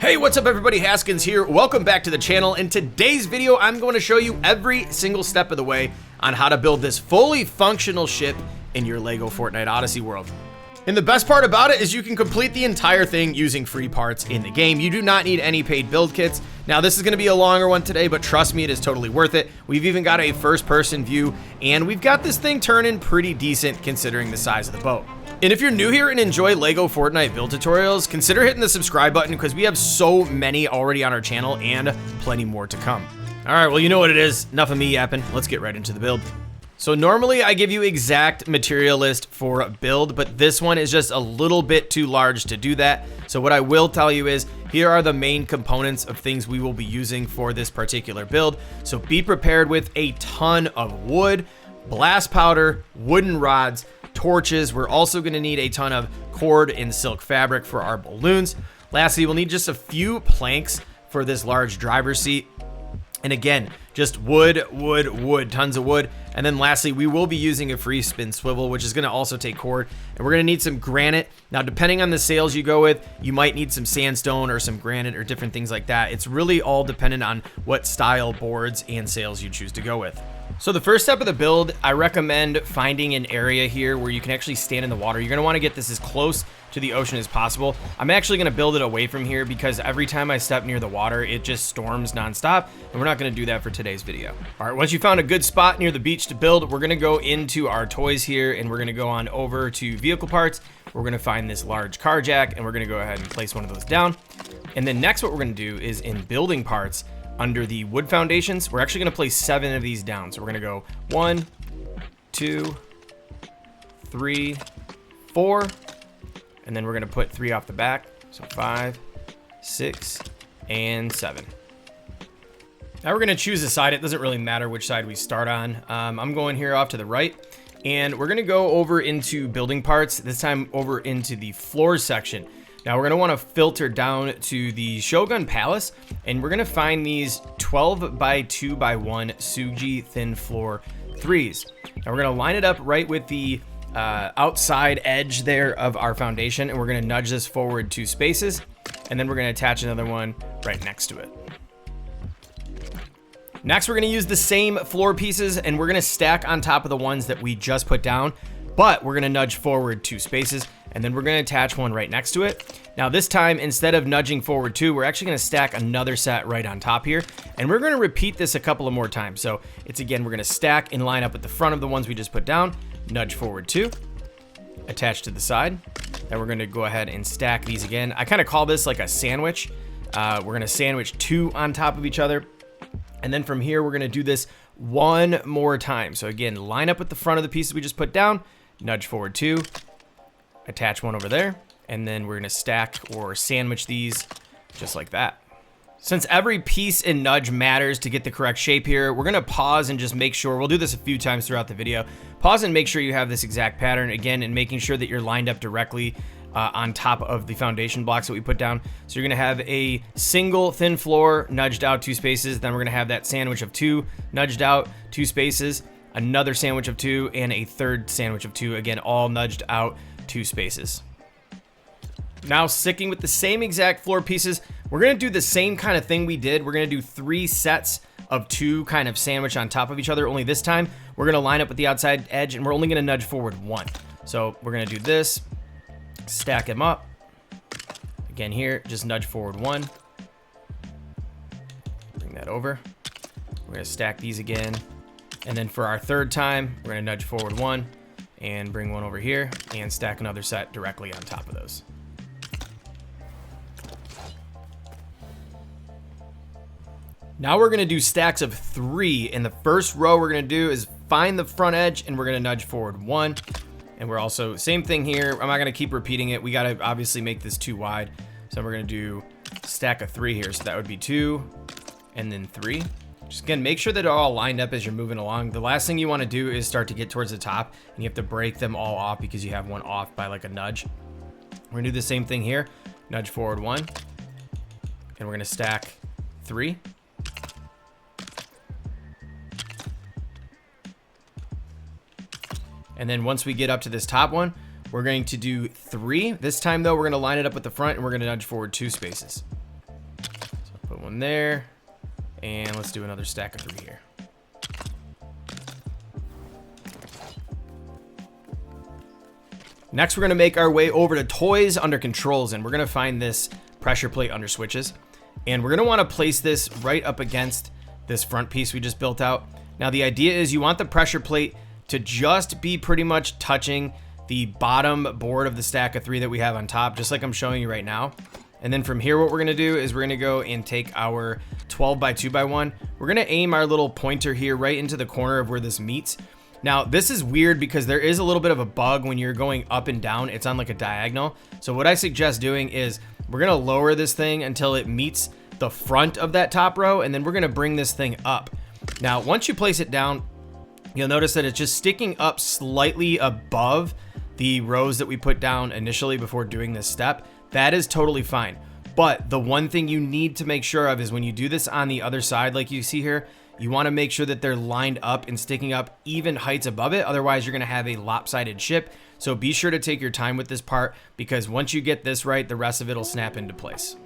Hey, what's up everybody, Haskins here. Welcome back to the channel. In today's video, I'm going to show you every single step of the way on how to build this fully functional ship in your LEGO Fortnite Odyssey world. And the best part about it is you can complete the entire thing using free parts in the game. You do not need any paid build kits. Now, this is going to be a longer one today, but trust me, it is totally worth it. We've even got a first-person view, and we've got this thing turning pretty decent considering the size of the boat. And if you're new here and enjoy LEGO Fortnite build tutorials, consider hitting the subscribe button because we have so many already on our channel and plenty more to come. All right, well, you know what it is. Enough of me yapping. Let's get right into the build. So normally I give you exact material list for build, but this one is just a little bit too large to do that. So what I will tell you is here are the main components of things we will be using for this particular build. So be prepared with a ton of wood, blast powder, wooden rods, torches. We're also going to need a ton of cord and silk fabric for our balloons. Lastly, we'll need just a few planks for this large driver's seat. And again, just wood, tons of wood. And then lastly, we will be using a free spin swivel, which is going to also take cord. And we're going to need some granite. Now, depending on the sails you go with, you might need some sandstone or some granite or different things like that. It's really all dependent on what style boards and sails you choose to go with. So the first step of the build, I recommend finding an area here where you can actually stand in the water. You're going to want to get this as close to the ocean as possible. I'm actually going to build it away from here because every time I step near the water, it just storms nonstop, and we're not going to do that for today's video. All right, once you found a good spot near the beach to build, we're going to go into our toys here, and we're going to go on over to vehicle parts. We're going to find this large car jack, and we're going to go ahead and place one of those down. And then next, what we're going to do is in building parts, under the wood foundations, we're actually going to place 7 of these down. So we're going to go 1, 2, 3, 4, and then we're going to put 3 off the back. So 5, 6, and 7. Now we're going to choose a side. It doesn't really matter which side we start on. I'm going here off to the right, and we're going to go over into building parts, this time over into the floors section. Now we're going to want to filter down to the Shogun Palace, and we're going to find these 12 by 2 by 1 Suji thin floor 3s. Now we're going to line it up right with the outside edge there of our foundation, and we're going to nudge this forward 2 spaces, and then we're going to attach another one right next to it. Next, we're going to use the same floor pieces, and we're going to stack on top of the ones that we just put down, but we're going to nudge forward 2 spaces, and then we're going to attach one right next to it. Now this time, instead of nudging forward 2, we're actually going to stack another set right on top here, and we're going to repeat this a couple of more times. So it's, again, we're going to stack and line up at the front of the ones we just put down, nudge forward 2, attach to the side. Then we're going to go ahead and stack these again. I kind of call this like a sandwich. We're going to sandwich 2 on top of each other, and then from here we're going to do this one more time. So again, line up with the front of the pieces we just put down, nudge forward 2, attach one over there, and then we're going to stack or sandwich these just like that. Since every piece and nudge matters to get the correct shape here, we're going to pause and just make sure, we'll do this a few times throughout the video, pause and make sure you have this exact pattern again, and making sure that you're lined up directly on top of the foundation blocks that we put down. So you're going to have a single thin floor nudged out 2 spaces, then we're going to have that sandwich of 2 nudged out 2 spaces, another sandwich of 2, and a third sandwich of 2, again all nudged out 2 spaces. Now, sticking with the same exact floor pieces, we're going to do the same kind of thing we did. We're going to do 3 sets of 2 kind of sandwich on top of each other, only this time we're going to line up with the outside edge, and we're only going to nudge forward 1. So we're going to do this, stack them up. Again here, just nudge forward 1. Bring that over. We're going to stack these again. And then for our third time, we're going to nudge forward 1 and bring one over here and stack another set directly on top of those. Now we're going to do stacks of 3. In the first row we're going to do is find the front edge, and we're going to nudge forward 1. And we're also, same thing here. I'm not going to keep repeating it. We got to obviously make this too wide. So we're going to do stack of 3 here. So that would be 2 and then 3. Just again, make sure that they're all lined up as you're moving along. The last thing you want to do is start to get towards the top, and you have to break them all off because you have one off by like a nudge. We're going to do the same thing here. Nudge forward 1. And we're going to stack 3. And then once we get up to this top one, we're going to do 3. This time though, we're going to line it up with the front, and we're going to nudge forward 2 spaces. Put one there. And let's do another stack of 3 here. Next, we're going to make our way over to toys under controls, and we're going to find this pressure plate under switches. And we're going to want to place this right up against this front piece we just built out. Now, the idea is you want the pressure plate to just be pretty much touching the bottom board of the stack of 3 that we have on top, just like I'm showing you right now. And then from here, what we're going to do is we're going to go and take our 12 by 2 by 1. We're going to aim our little pointer here right into the corner of where this meets. Now, this is weird because there is a little bit of a bug when you're going up and down. It's on like a diagonal. So what I suggest doing is we're going to lower this thing until it meets the front of that top row, and then we're going to bring this thing up. Now, once you place it down, you'll notice that it's just sticking up slightly above the rows that we put down initially before doing this step. That is totally fine. But the one thing you need to make sure of is when you do this on the other side, like you see here, you want to make sure that they're lined up and sticking up even heights above it. Otherwise, you're going to have a lopsided ship. So be sure to take your time with this part, because once you get this right, the rest of it will snap into place.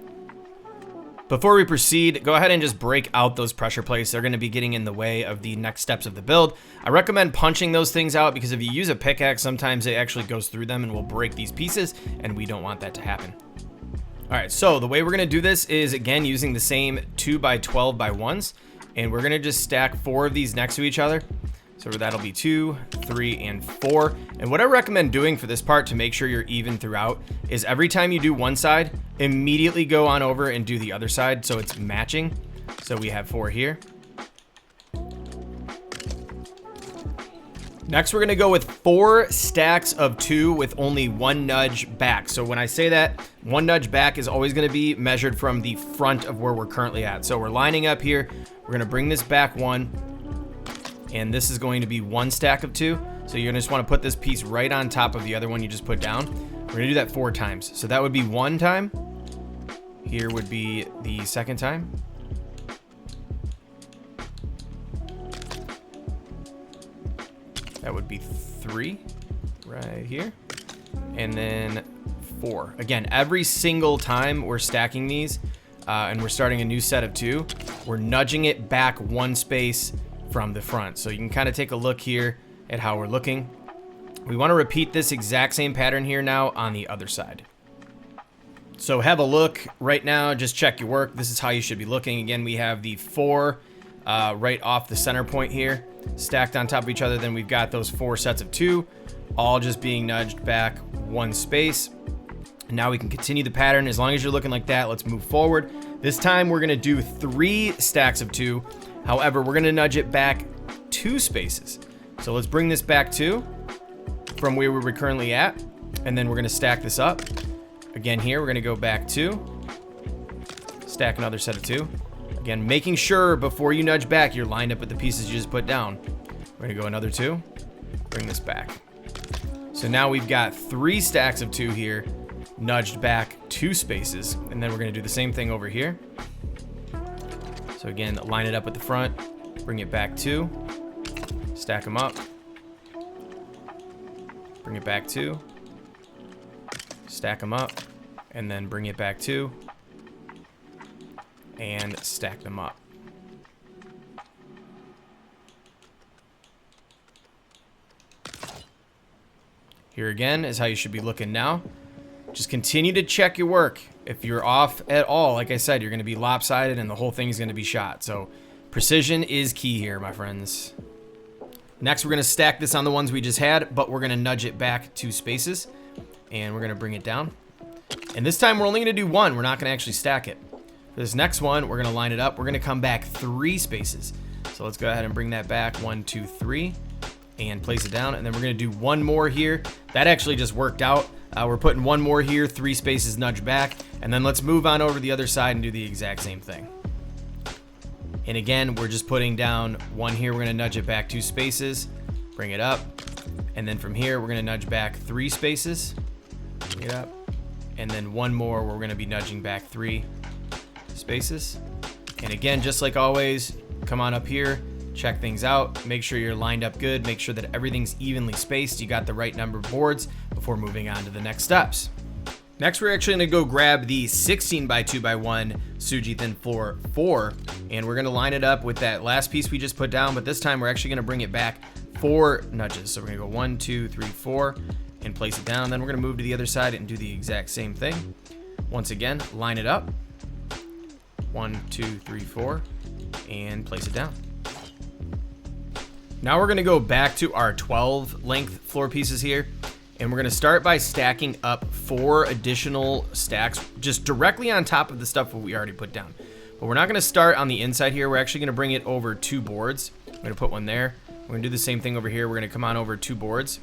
Before we proceed, go ahead and just break out those pressure plates. They're going to be getting in the way of the next steps of the build. I recommend punching those things out, because if you use a pickaxe, sometimes it actually goes through them and will break these pieces, and we don't want that to happen. All right, so the way we're going to do this is, again, using the same 2 by 12 by 1s. And we're gonna just stack 4 of these next to each other. So that'll be 2, 3, and 4. And what I recommend doing for this part to make sure you're even throughout is every time you do one side, immediately go on over and do the other side so it's matching. So we have 4 here. Next, we're gonna go with 4 stacks of 2 with only 1 nudge back. So when I say that, 1 nudge back is always gonna be measured from the front of where we're currently at. So we're lining up here. We're gonna bring this back 1, and this is going to be 1 stack of 2. So you're gonna just wanna put this piece right on top of the other one you just put down. We're gonna do that 4 times. So that would be 1 time. Here would be the second time. That would be 3 right here. And then 4. Again, every single time we're stacking these and we're starting a new set of 2, we're nudging it back 1 space from the front. So you can kind of take a look here at how we're looking. We want to repeat this exact same pattern here now on the other side. So have a look right now, just check your work. This is how you should be looking. Again, we have the 4 right off the center point here, stacked on top of each other. Then we've got those 4 sets of 2, all just being nudged back 1 space. And now we can continue the pattern. As long as you're looking like that, let's move forward. This time we're gonna do 3 stacks of 2. However, we're gonna nudge it back 2 spaces. So let's bring this back 2 from where we were currently at. And then we're gonna stack this up. Again here, we're gonna go back 2, stack another set of 2. Again, making sure before you nudge back, you're lined up with the pieces you just put down. We're gonna go another 2, bring this back. So now we've got 3 stacks of 2 here, nudged back 2 spaces. And then we're gonna do the same thing over here. So again, line it up at the front, bring it back 2, stack them up, bring it back 2, stack them up, and then bring it back 2, and stack them up. Here again is how you should be looking now. Just continue to check your work. If you're off at all, like I said, you're going to be lopsided and the whole thing is going to be shot. So precision is key here, my friends. Next, we're going to stack this on the ones we just had, but we're going to nudge it back 2 spaces, and we're going to bring it down. And this time we're only going to do 1. We're not going to actually stack it. For this next one, we're going to line it up. We're going to come back 3 spaces. So let's go ahead and bring that back 1, 2, 3, and place it down. And then we're going to do 1 more here. That actually just worked out. We're putting 1 more here, 3 spaces nudge back, and then let's move on over to the other side and do the exact same thing. And again, we're just putting down 1 here. We're going to nudge it back 2 spaces, bring it up, and then from here we're going to nudge back 3 spaces, bring it up, and then 1 more where we're going to be nudging back 3 spaces. And again, just like always, come on up here, check things out, make sure you're lined up good, make sure that everything's evenly spaced, you got the right number of boards before moving on to the next steps. Next, we're actually gonna go grab the 16 by 2 by 1 Suji Thin Floor 4, and we're gonna line it up with that last piece we just put down, but this time we're actually gonna bring it back 4 nudges. So we're gonna go 1, 2, 3, 4, and place it down. Then we're gonna move to the other side and do the exact same thing. Once again, line it up. 1, 2, 3, 4, and place it down. Now we're gonna go back to our 12 length floor pieces here, and we're gonna start by stacking up 4 additional stacks just directly on top of the stuff that we already put down. But we're not gonna start on the inside here. We're actually gonna bring it over 2 boards. I'm gonna put one there. We're gonna do the same thing over here. We're gonna come on over 2 boards,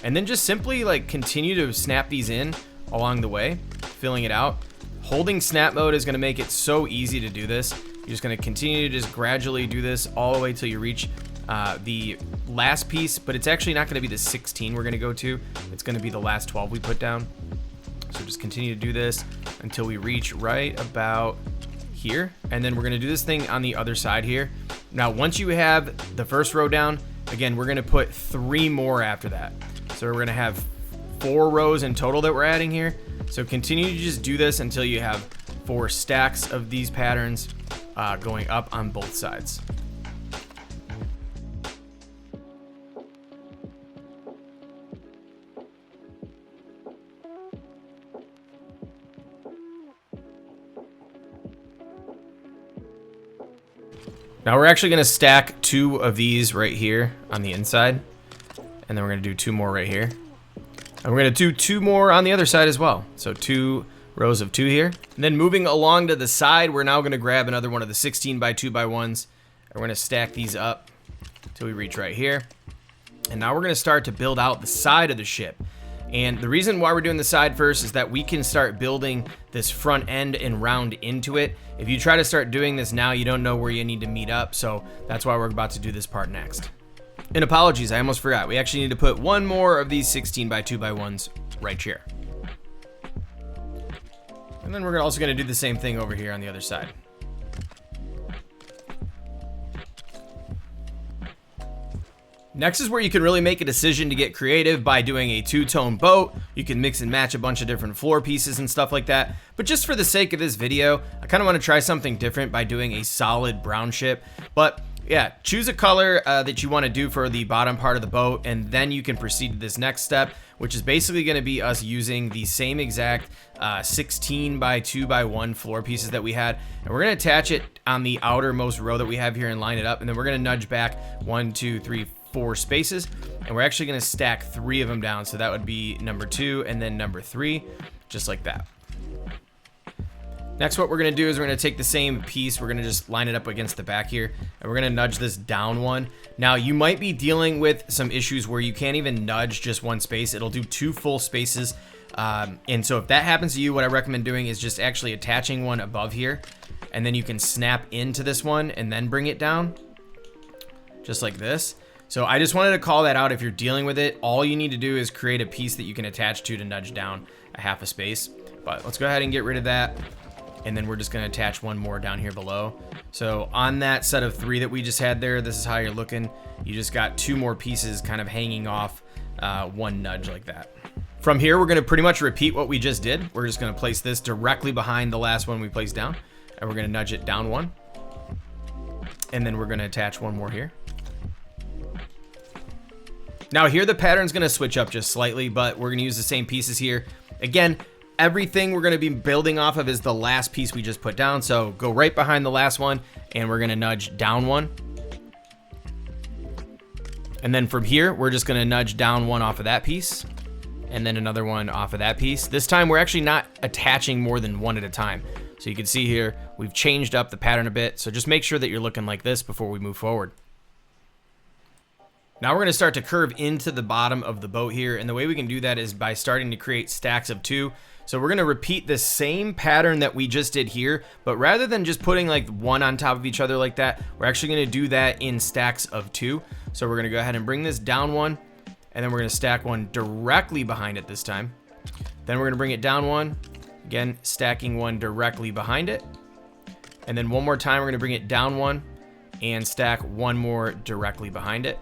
and then just simply like continue to snap these in along the way, filling it out. Holding snap mode is gonna make it so easy to do this. You're just gonna continue to just gradually do this all the way till you reach the last piece, but it's actually not gonna be the 16 we're gonna go to. It's gonna be the last 12 we put down. So just continue to do this until we reach right about here. And then we're gonna do this thing on the other side here. Now, once you have the first row down, again, we're gonna put 3 more after that. So we're gonna have 4 rows in total that we're adding here. So continue to just do this until you have 4 stacks of these patterns going up on both sides. Now we're actually gonna stack 2 of these right here on the inside, and then we're gonna do 2 more right here. And we're gonna do 2 more on the other side as well. So 2 rows of 2 here. And then moving along to the side, we're now gonna grab another one of the 16 by 2 by 1s, and we're gonna stack these up till we reach right here. And now we're gonna start to build out the side of the ship. And the reason why we're doing the side first is that we can start building this front end and round into it. If you try to start doing this now, you don't know where you need to meet up. So that's why we're about to do this part next. And apologies, I almost forgot. We actually need to put 1 more of these 16 by 2 by 1s right here. And then we're also gonna do the same thing over here on the other side. Next is where you can really make a decision to get creative by doing a 2-tone boat. You can mix and match a bunch of different floor pieces and stuff like that. But just for the sake of this video, I kind of want to try something different by doing a solid brown ship. But yeah, choose a color that you want to do for the bottom part of the boat, and then you can proceed to this next step, which is basically going to be us using the same exact 16 by 2 by 1 floor pieces that we had, and we're going to attach it on the outermost row that we have here and line it up, and then we're going to nudge back 1, 2, 3, 4 spaces, and we're actually going to stack 3 of them down. So that would be number 2 and then number 3, just like that. Next, what we're going to do is we're going to take the same piece, we're going to just line it up against the back here, and we're going to nudge this down 1. Now, you might be dealing with some issues where you can't even nudge just 1 space. It'll do 2 full spaces. And so if that happens to you, what I recommend doing is just actually attaching one above here, and then you can snap into this one and then bring it down, just like this. So I just wanted to call that out. If you're dealing with it, all you need to do is create a piece that you can attach to nudge down a half a space. But let's go ahead and get rid of that. And then we're just gonna attach 1 more down here below. So on that set of 3 that we just had there, this is how you're looking. You just got 2 more pieces kind of hanging off 1 nudge like that. From here, we're gonna pretty much repeat what we just did. We're just gonna place this directly behind the last one we placed down, and we're gonna nudge it down 1. And then we're gonna attach 1 more here. Now here the pattern's gonna switch up just slightly, but we're gonna use the same pieces here. Again, everything we're gonna be building off of is the last piece we just put down. So go right behind the last one, and we're gonna nudge down 1. And then from here, we're just gonna nudge down 1 off of that piece, and then another one off of that piece. This time we're actually not attaching more than 1 at a time. So you can see here, we've changed up the pattern a bit. So just make sure that you're looking like this before we move forward. Now we're going to start to curve into the bottom of the boat here, and the way we can do that is by starting to create stacks of 2. So we're going to repeat the same pattern that we just did here, but rather than just putting like 1 on top of each other like that, we're actually going to do that in stacks of 2. So we're going to go ahead and bring this down 1, and then we're going to stack 1 directly behind it this time. Then we're going to bring it down 1, again stacking 1 directly behind it, and then 1 more time we're going to bring it down 1 and stack 1 more directly behind it.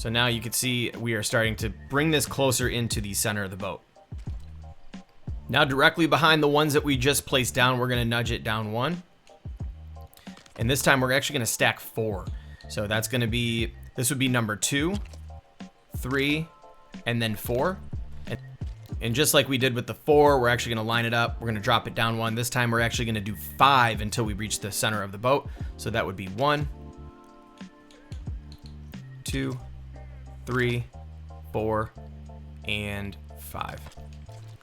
So now you can see we are starting to bring this closer into the center of the boat. Now directly behind the ones that we just placed down, we're going to nudge it down 1. And this time we're actually going to stack 4. So that's going to be, this would be number 2, 3, and then 4. And just like we did with the 4, we're actually going to line it up. We're going to drop it down 1. This time we're actually going to do 5 until we reach the center of the boat. So that would be 1, 2, 3, 4, and 5.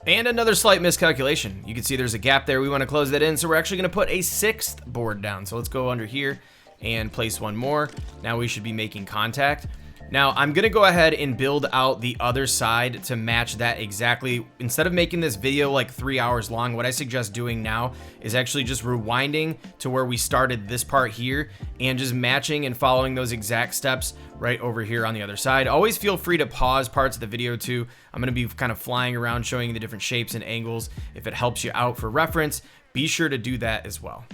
And another slight miscalculation. You can see there's a gap there. We want to close that in. So we're actually going to put a 6th board down. So let's go under here and place one more. Now we should be making contact. Now I'm going to go ahead and build out the other side to match that exactly. Instead of making this video like 3 hours long, what I suggest doing now is actually just rewinding to where we started this part here and just matching and following those exact steps right over here on the other side. Always feel free to pause parts of the video too. I'm going to be kind of flying around showing you the different shapes and angles. If it helps you out for reference, be sure to do that as well.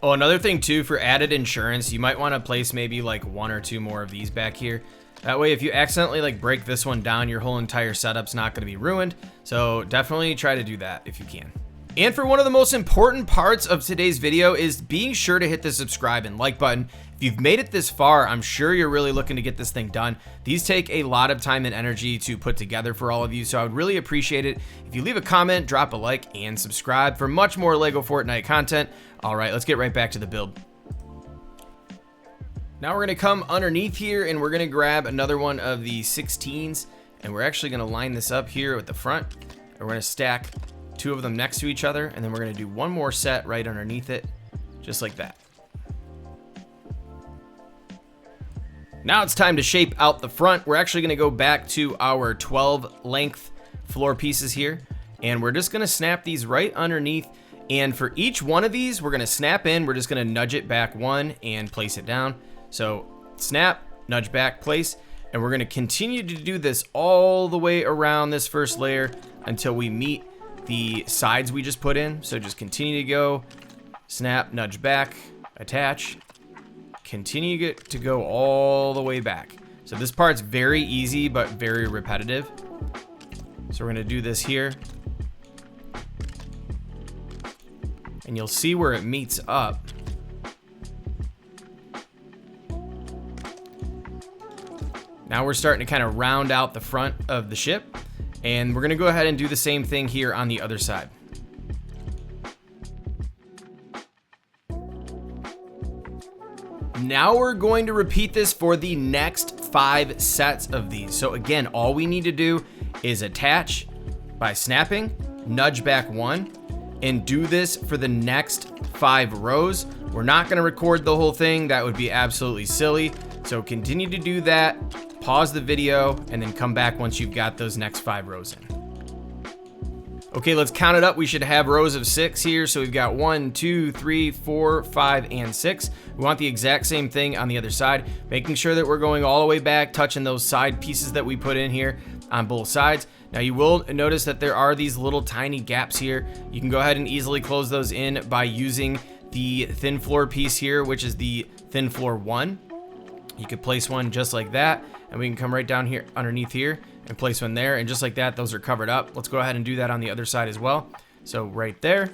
Oh, another thing too, for added insurance, you might want to place maybe like 1 or 2 more of these back here. That way, if you accidentally like break this one down, your whole entire setup's not going to be ruined. So definitely try to do that if you can. And for one of the most important parts of today's video is being sure to hit the subscribe and like button. If you've made it this far, I'm sure you're really looking to get this thing done. These take a lot of time and energy to put together for all of you, so I would really appreciate it if you leave a comment, drop a like, and subscribe for much more LEGO Fortnite content. All right, let's get right back to the build. Now we're gonna come underneath here and we're gonna grab another one of the 16s, and we're actually gonna line this up here with the front, and we're gonna stack 2 of them next to each other, and then we're gonna do one more set right underneath it, just like that. Now it's time to shape out the front. We're actually gonna go back to our 12 length floor pieces here, and we're just gonna snap these right underneath. And for each one of these, we're gonna snap in, we're just gonna nudge it back 1 and place it down. So snap, nudge back, place, and we're gonna continue to do this all the way around this first layer until we meet the sides we just put in. So just continue to go, snap, nudge back, attach, continue to go all the way back. So this part's very easy, but very repetitive. So we're gonna do this here. And you'll see where it meets up. Now we're starting to kind of round out the front of the ship, and we're gonna go ahead and do the same thing here on the other side. Now we're going to repeat this for the next 5 sets of these. So again, all we need to do is attach by snapping, nudge back 1, and do this for the next 5 rows. We're not gonna record the whole thing. That would be absolutely silly. So continue to do that, pause the video, and then come back once you've got those next 5 rows in. Okay, let's count it up. We should have rows of 6 here. So we've got 1, 2, 3, 4, 5, and 6. We want the exact same thing on the other side, making sure that we're going all the way back, touching those side pieces that we put in here on both sides. Now you will notice that there are these little tiny gaps here. You can go ahead and easily close those in by using the thin floor piece here, which is the thin floor 1. You could place one just like that, and we can come right down here underneath here and place one there, and just like that, those are covered up. Let's go ahead and do that on the other side as well. So right there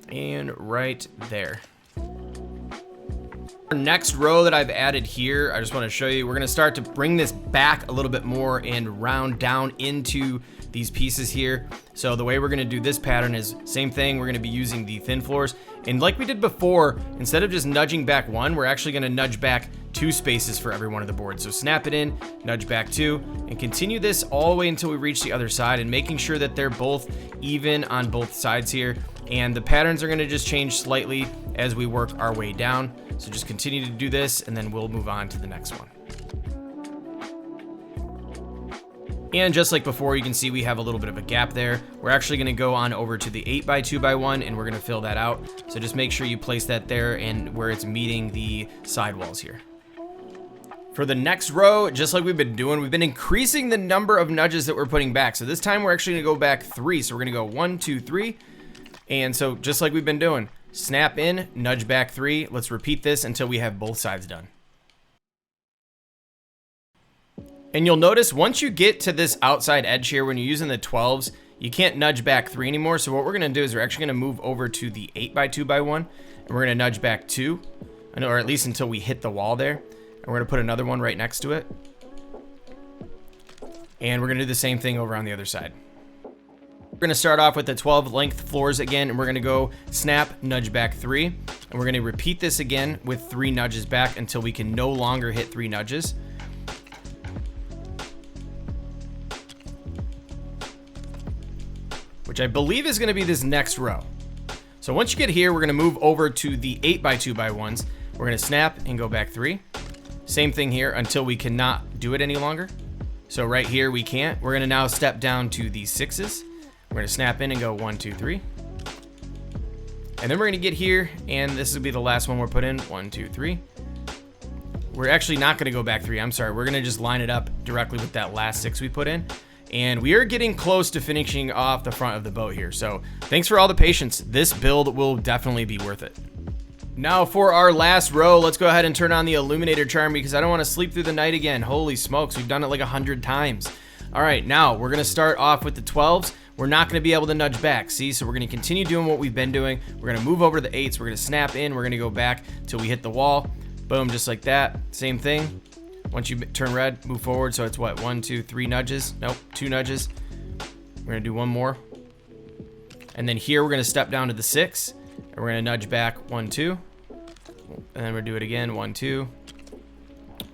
and right there. Our next row that I've added here, I just want to show you, we're going to start to bring this back a little bit more and round down into these pieces here. So the way we're going to do this pattern is same thing. We're going to be using the thin floors, and like we did before, instead of just nudging back 1, we're actually going to nudge back 2 spaces for every one of the boards. So snap it in, nudge back 2, and continue this all the way until we reach the other side, and making sure that they're both even on both sides here. And the patterns are going to just change slightly as we work our way down. So just continue to do this, and then we'll move on to the next one. And just like before, you can see we have a little bit of a gap there. We're actually going to go on over to the 8x2x1, and we're going to fill that out. So just make sure you place that there and where it's meeting the sidewalls here. For the next row, just like we've been doing, we've been increasing the number of nudges that we're putting back. So this time we're actually gonna go back 3. So we're gonna go 1, 2, 3. And so just like we've been doing, snap in, nudge back 3. Let's repeat this until we have both sides done. And you'll notice once you get to this outside edge here, when you're using the 12s, you can't nudge back 3 anymore. So what we're gonna do is we're actually gonna move over to the 8x2x1, and we're gonna nudge back 2, or at least until we hit the wall there. And we're gonna put another one right next to it. And we're gonna do the same thing over on the other side. We're gonna start off with the 12 length floors again, and we're gonna go snap, nudge back 3. And we're gonna repeat this again with 3 nudges back until we can no longer hit 3 nudges. Which I believe is gonna be this next row. So once you get here, we're gonna move over to the 8x2x1s. We're gonna snap and go back 3. Same thing here until we cannot do it any longer. So right here we can't. We're gonna now step down to the 6s. We're gonna snap in and go 1, 2, 3. And then we're gonna get here, and this will be the last one we're put in. 1, 2, 3. We're actually not gonna go back 3, I'm sorry. We're gonna just line it up directly with that last 6 we put in. And we are getting close to finishing off the front of the boat here. So thanks for all the patience. This build will definitely be worth it. Now for our last row, let's go ahead and turn on the illuminator charm because I don't want to sleep through the night again. Holy smokes, we've done it like 100 times. All right, now we're gonna start off with the 12s. We're not gonna be able to nudge back, see? So we're gonna continue doing what we've been doing. We're gonna move over to the 8s. We're gonna snap in. We're gonna go back till we hit the wall. Boom, just like that. Same thing. Once you turn red, move forward. So it's what, 1, 2, 3 nudges? Nope, 2 nudges. We're gonna do one more. And then here we're gonna step down to the 6. And we're gonna nudge back 1, 2. And then we'll do it again, 1, 2.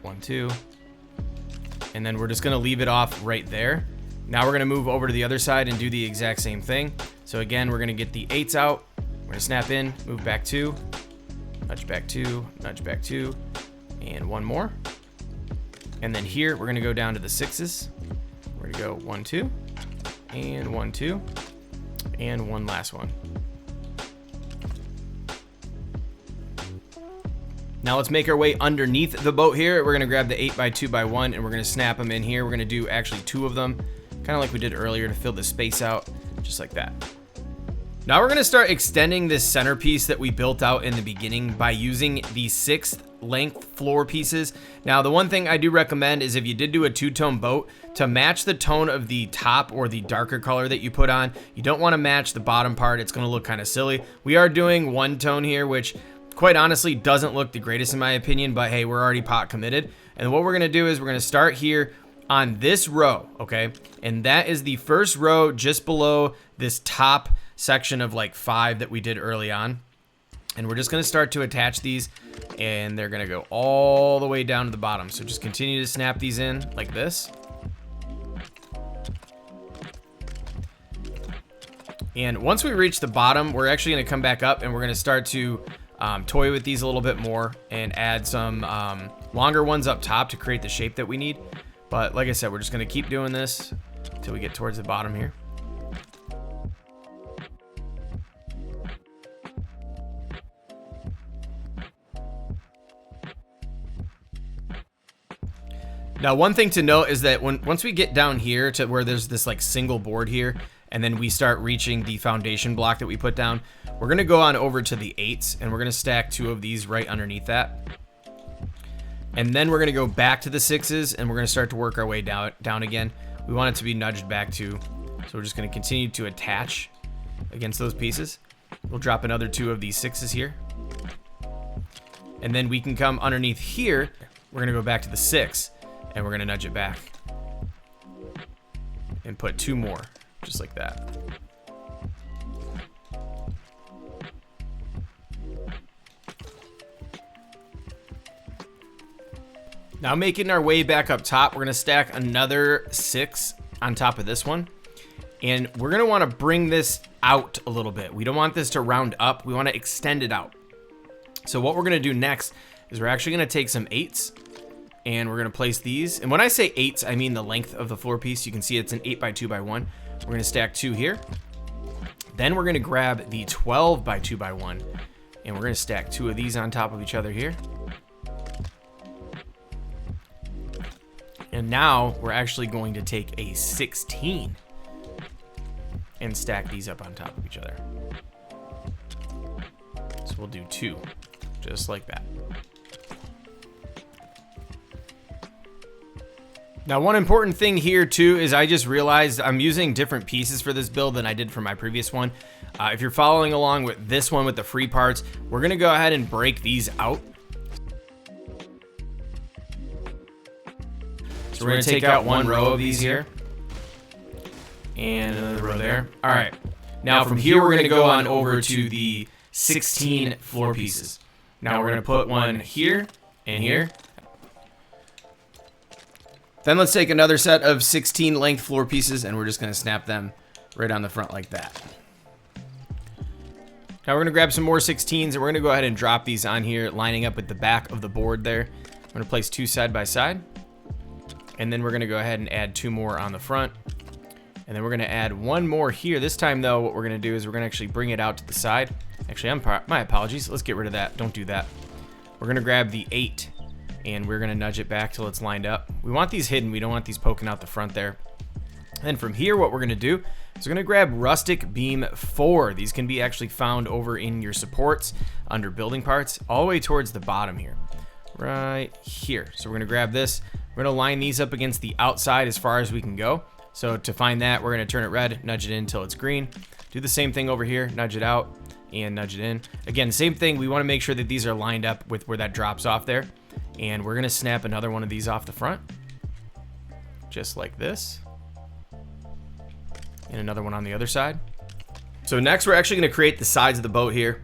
1, 2. And then we're just gonna leave it off right there. Now we're gonna move over to the other side and do the exact same thing. So again, we're gonna get the 8s out. We're gonna snap in, move back 2, nudge back 2, nudge back 2, and one more. And then here, we're gonna go down to the 6s. We're gonna go 1, 2, and 1, 2, and one last one. Now let's make our way underneath the boat here. We're gonna grab the 8x2x1 and we're gonna snap them in here. We're gonna do actually 2 of them, kind of like we did earlier to fill the space out, just like that. Now we're gonna start extending this centerpiece that we built out in the beginning by using the 6th length floor pieces. Now the one thing I do recommend is if you did do a 2-tone boat, to match the tone of the top or the darker color that you put on. You don't wanna match the bottom part, it's gonna look kind of silly. We are doing 1 tone here, which quite honestly doesn't look the greatest in my opinion, but hey, we're already pot committed. And what we're gonna do is we're gonna start here on this row, okay? And that is the first row just below this top section of like 5 that we did early on. And we're just gonna start to attach these, and they're gonna go all the way down to the bottom. So just continue to snap these in like this. And once we reach the bottom, we're actually gonna come back up and we're gonna start to toy with these a little bit more and add some longer ones up top to create the shape that we need. But like I said, we're just gonna keep doing this until we get towards the bottom here. Now, one thing to note is that once we get down here to where there's this like single board here, and then we start reaching the foundation block that we put down, we're gonna go on over to the 8s and we're gonna stack 2 of these right underneath that. And then we're gonna go back to the 6s and we're gonna start to work our way down again. We want it to be nudged back too. So we're just gonna continue to attach against those pieces. We'll drop another 2 of these 6s here. And then we can come underneath here. We're gonna go back to the 6 and we're gonna nudge it back. And put 2 more, just like that. Now making our way back up top, we're gonna stack another 6 on top of this one. And we're gonna wanna bring this out a little bit. We don't want this to round up, we wanna extend it out. So what we're gonna do next is we're actually gonna take some 8s and we're gonna place these. And when I say 8s, I mean the length of the floor piece. You can see it's an 8x2x1. We're gonna stack 2 here. Then we're gonna grab the 12x2x1 and we're gonna stack 2 of these on top of each other here. And now we're actually going to take a 16 and stack these up on top of each other. So we'll do 2, just like that. Now, one important thing here too is I just realized I'm using different pieces for this build than I did for my previous one. If you're following along with this one with the free parts, we're gonna go ahead and break these out. So we're gonna take out one row of these here and another row there. All right, now from here we're gonna go on over to the 16 floor pieces. Now we're gonna put one here and here. Then let's take another set of 16 length floor pieces and we're just gonna snap them right on the front like that. Now we're gonna grab some more 16s and we're gonna go ahead and drop these on here, lining up with the back of the board there. I'm gonna place 2 side by side. And then we're gonna go ahead and add 2 more on the front. And then we're gonna add 1 more here. This time though, what we're gonna do is we're gonna actually bring it out to the side. Actually, my apologies, let's get rid of that, don't do that. We're gonna grab the 8 and we're gonna nudge it back till it's lined up. We want these hidden, we don't want these poking out the front there. And then from here, what we're gonna do is we're gonna grab rustic beam 4. These can be actually found over in your supports under building parts, all the way towards the bottom here, right here. So we're gonna grab this, we're gonna line these up against the outside as far as we can go. So to find that, we're gonna turn it red, nudge it in until it's green. Do the same thing over here, nudge it out and nudge it in. Again, same thing, we wanna make sure that these are lined up with where that drops off there. And we're gonna snap another one of these off the front, just like this. And another one on the other side. So next we're actually gonna create the sides of the boat here.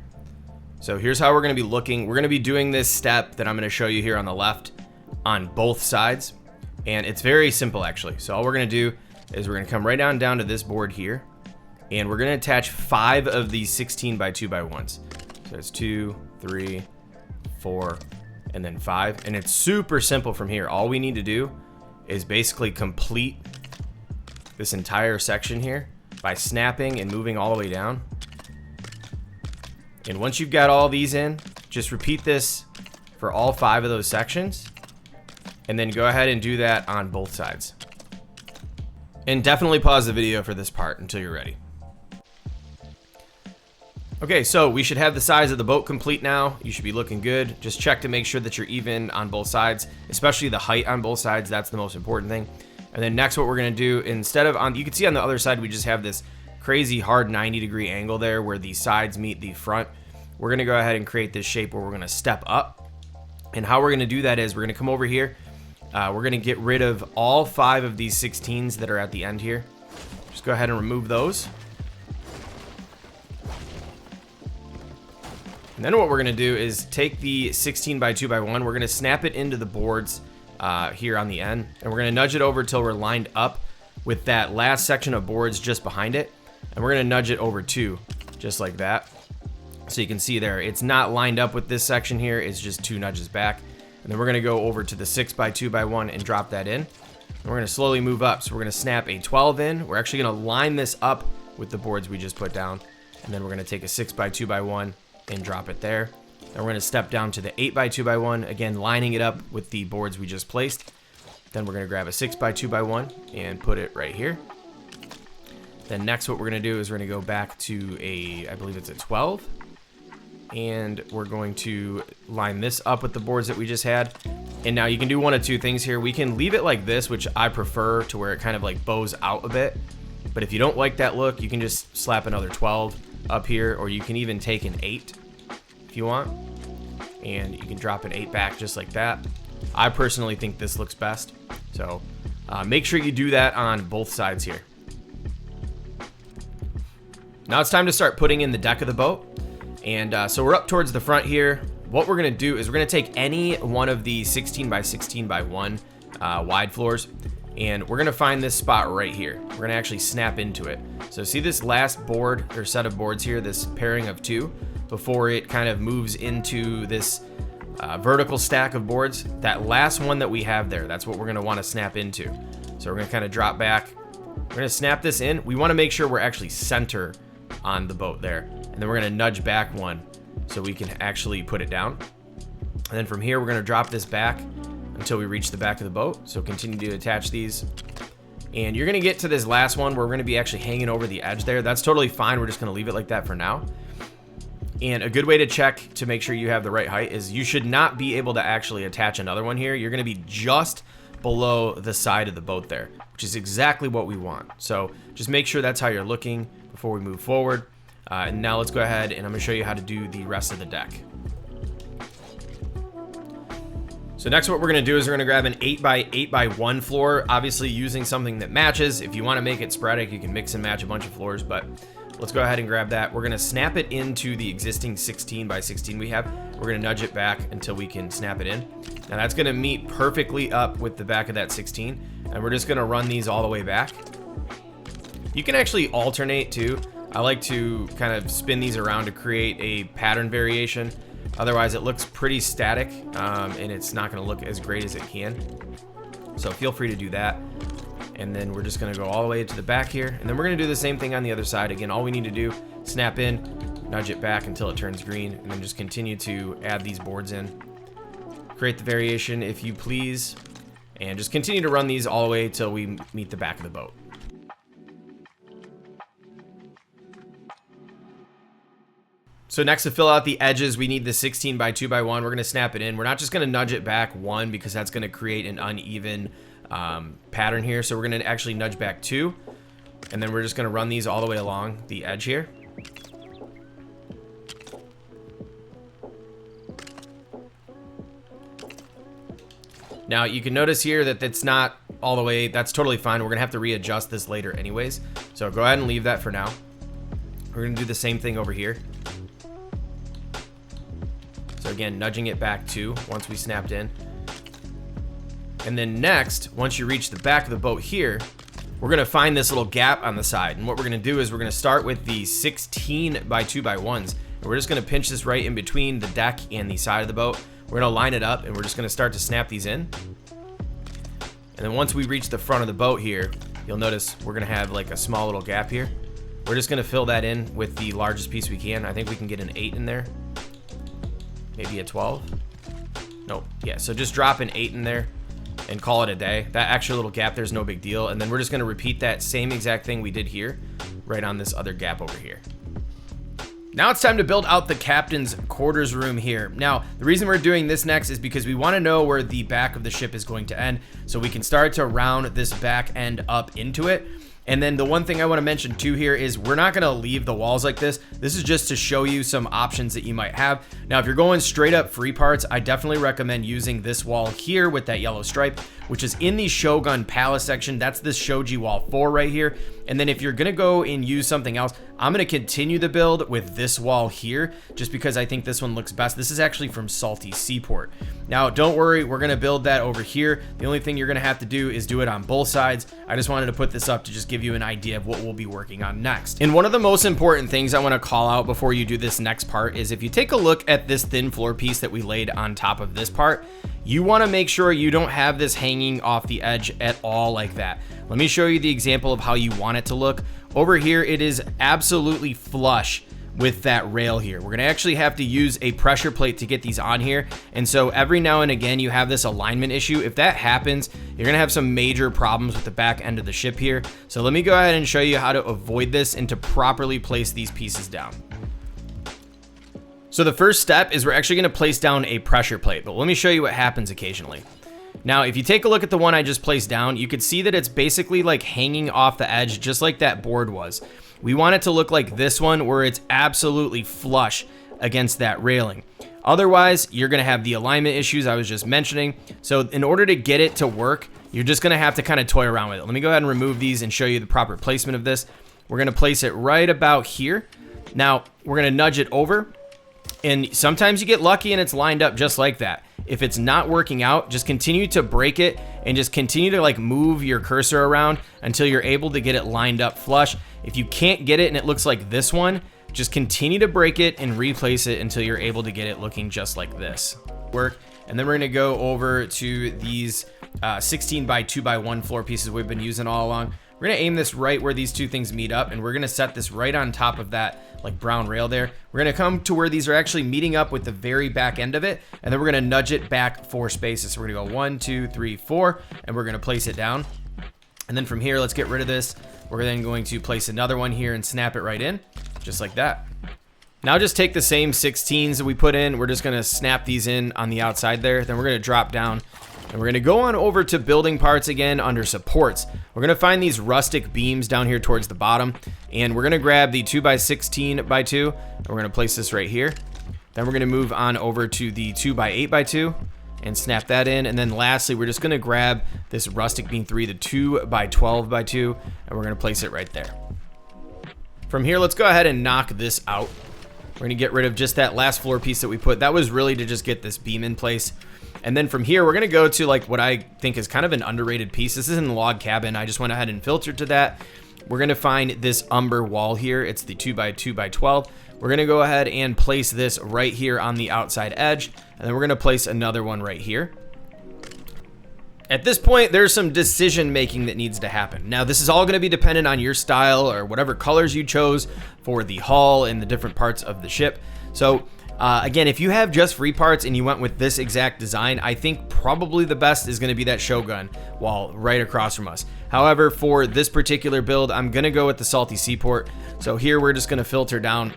So here's how we're gonna be looking. We're gonna be doing this step that I'm gonna show you here on the left on both sides. And it's very simple actually. So all we're gonna do is we're gonna come right down to this board here. And we're gonna attach 5 of these 16 by 2 by 1s. So it's 2, 3, 4, and then 5. And it's super simple from here. All we need to do is basically complete this entire section here by snapping and moving all the way down. And once you've got all these in, just repeat this for all 5 of those sections and then go ahead and do that on both sides. And definitely pause the video for this part until you're ready. Okay, so we should have the size of the boat complete now. You should be looking good. Just check to make sure that you're even on both sides, especially the height on both sides. That's the most important thing. And then next, what we're gonna do, instead of on, you can see on the other side, we just have this crazy hard 90-degree angle there where the sides meet the front. We're gonna go ahead and create this shape where we're gonna step up. And how we're gonna do that is we're gonna come over here. We're gonna get rid of all 5 of these 16s that are at the end here. Just go ahead and remove those. And then what we're gonna do is take the 16 by 2 by 1, we're gonna snap it into the boards here on the end, and we're gonna nudge it over till we're lined up with that last section of boards just behind it, and we're gonna nudge it over too, just like that. So you can see there, it's not lined up with this section here, it's just 2 nudges back. And then we're gonna go over to the 6 by 2 by 1 and drop that in. And we're gonna slowly move up. So we're gonna snap a 12 in. We're actually gonna line this up with the boards we just put down. And then we're gonna take a 6 by 2 by 1 and drop it there. Then we're gonna step down to the 8 by 2 by 1, again lining it up with the boards we just placed. Then we're gonna grab a 6 by 2 by 1 and put it right here. Then next what we're gonna do is we're gonna go back to a, I believe it's a 12. And we're going to line this up with the boards that we just had. And now you can do one of 2 things here. We can leave it like this, which I prefer, to where it kind of like bows out a bit. But if you don't like that look, you can just slap another 12 up here, or you can even take an 8 if you want. And you can drop an 8 back just like that. I personally think this looks best. So make sure you do that on both sides here. Now it's time to start putting in the deck of the boat. And so we're up towards the front here. What we're gonna do is we're gonna take any one of the 16 by 16 by 1 wide floors, and we're gonna find this spot right here. We're gonna actually snap into it. So see this last board or set of boards here, this pairing of 2, before it kind of moves into this vertical stack of boards. That last one that we have there, that's what we're gonna wanna snap into. So we're gonna kind of drop back. We're gonna snap this in. We wanna make sure we're actually center on the boat there. And then we're gonna nudge back 1 so we can actually put it down. And then from here, we're gonna drop this back until we reach the back of the boat. So continue to attach these. And you're gonna get to this last one where we're gonna be actually hanging over the edge there. That's totally fine. We're just gonna leave it like that for now. And a good way to check to make sure you have the right height is you should not be able to actually attach another one here. You're gonna be just below the side of the boat there, which is exactly what we want. So just make sure that's how you're looking before we move forward. And now let's go ahead and I'm gonna show you how to do the rest of the deck. So next what we're gonna do is we're gonna grab an 8x8x1 floor, obviously using something that matches. If you wanna make it sporadic, you can mix and match a bunch of floors, but let's go ahead and grab that. We're gonna snap it into the existing 16x16 we have. We're gonna nudge it back until we can snap it in. Now that's gonna meet perfectly up with the back of that 16, and we're just gonna run these all the way back. You can actually alternate too. I like to kind of spin these around to create a pattern variation. Otherwise it looks pretty static and it's not gonna look as great as it can. So feel free to do that. And then we're just gonna go all the way to the back here. And then we're gonna do the same thing on the other side. Again, all we need to do, snap in, nudge it back until it turns green, and then just continue to add these boards in. Create the variation if you please, and just continue to run these all the way till we meet the back of the boat. So next, to fill out the edges, we need the 16x2x1. We're gonna snap it in. We're not just gonna nudge it back 1 because that's gonna create an uneven pattern here. So we're gonna actually nudge back 2, and then we're just gonna run these all the way along the edge here. Now you can notice here that it's not all the way, that's totally fine. We're gonna have to readjust this later anyways. So go ahead and leave that for now. We're gonna do the same thing over here. So again, nudging it back 2 once we snapped in. And then next, once you reach the back of the boat here, we're gonna find this little gap on the side. And what we're gonna do is we're gonna start with the 16x2x1s. And we're just gonna pinch this right in between the deck and the side of the boat. We're gonna line it up and we're just gonna start to snap these in. And then once we reach the front of the boat here, you'll notice we're gonna have like a small little gap here. We're just gonna fill that in with the largest piece we can. I think we can get an 8 in there. Maybe a 12. Nope. Yeah, so just drop an 8 in there and call it a day. That extra little gap there's no big deal. And then we're just gonna repeat that same exact thing we did here, right on this other gap over here. Now it's time to build out the captain's quarters room here. Now, the reason we're doing this next is because we wanna know where the back of the ship is going to end, so we can start to round this back end up into it. And then the one thing I want to mention too here is we're not going to leave the walls like this. This is just to show you some options that you might have. Now, if you're going straight up free parts, I definitely recommend using this wall here with that yellow stripe, which is in the Shogun Palace section. That's this Shoji Wall 4 right here. And then if you're going to go and use something else, I'm going to continue the build with this wall here, just because I think this one looks best. This is actually from Salty Seaport. Now, don't worry, we're going to build that over here. The only thing you're going to have to do is do it on both sides. I just wanted to put this up to just give you an idea of what we'll be working on next. And one of the most important things I want to call out before you do this next part is if you take a look at this thin floor piece that we laid on top of this part, you want to make sure you don't have this hanging off the edge at all like that. Let me show you the example of how you want it to look. Over here, it is absolutely flush with that rail here. We're gonna actually have to use a pressure plate to get these on here. And so every now and again, you have this alignment issue. If that happens, you're gonna have some major problems with the back end of the ship here. So let me go ahead and show you how to avoid this and to properly place these pieces down. So the first step is we're actually gonna place down a pressure plate, but let me show you what happens occasionally. Now, if you take a look at the one I just placed down, you could see that it's basically like hanging off the edge, just like that board was. We want it to look like this one, where it's absolutely flush against that railing. Otherwise, you're gonna have the alignment issues I was just mentioning. So in order to get it to work, you're just gonna have to kind of toy around with it. Let me go ahead and remove these and show you the proper placement of this. We're gonna place it right about here. Now, we're gonna nudge it over, and sometimes you get lucky and it's lined up just like that. If it's not working out, just continue to break it and just continue to like move your cursor around until you're able to get it lined up flush. If you can't get it and it looks like this one, just continue to break it and replace it until you're able to get it looking just like this. Work. And then we're gonna go over to these 16x2x1 floor pieces we've been using all along. We're gonna aim this right where these two things meet up, and we're gonna set this right on top of that like brown rail there. We're gonna come to where these are actually meeting up with the very back end of it, and then we're gonna nudge it back 4 spaces. So we're gonna go 1, 2, 3, 4, and we're gonna place it down. And then from here, let's get rid of this. We're then going to place another one here and snap it right in, just like that. Now just take the same 16s that we put in. We're just gonna snap these in on the outside there. Then we're gonna drop down, and we're gonna go on over to building parts again under supports. We're gonna find these rustic beams down here towards the bottom, and we're gonna grab the 2x16x2, and we're gonna place this right here. Then we're gonna move on over to the 2x8x2 and snap that in. And then lastly, we're just gonna grab this rustic beam 3, the 2x12x2, and we're gonna place it right there. From here, let's go ahead and knock this out. We're gonna get rid of just that last floor piece that we put. That was really to just get this beam in place. And then from here, we're gonna go to like what I think is kind of an underrated piece. This is in the log cabin. I just went ahead and filtered to that. We're gonna find this umber wall here. It's the 2x2x12. We're gonna go ahead and place this right here on the outside edge. And then we're gonna place another one right here. At this point, there's some decision making that needs to happen. Now, this is all gonna be dependent on your style or whatever colors you chose for the hull and the different parts of the ship. So again, if you have just free parts and you went with this exact design, I think probably the best is gonna be that Shogun wall right across from us. However, for this particular build, I'm gonna go with the Salty Seaport. So here we're just gonna filter down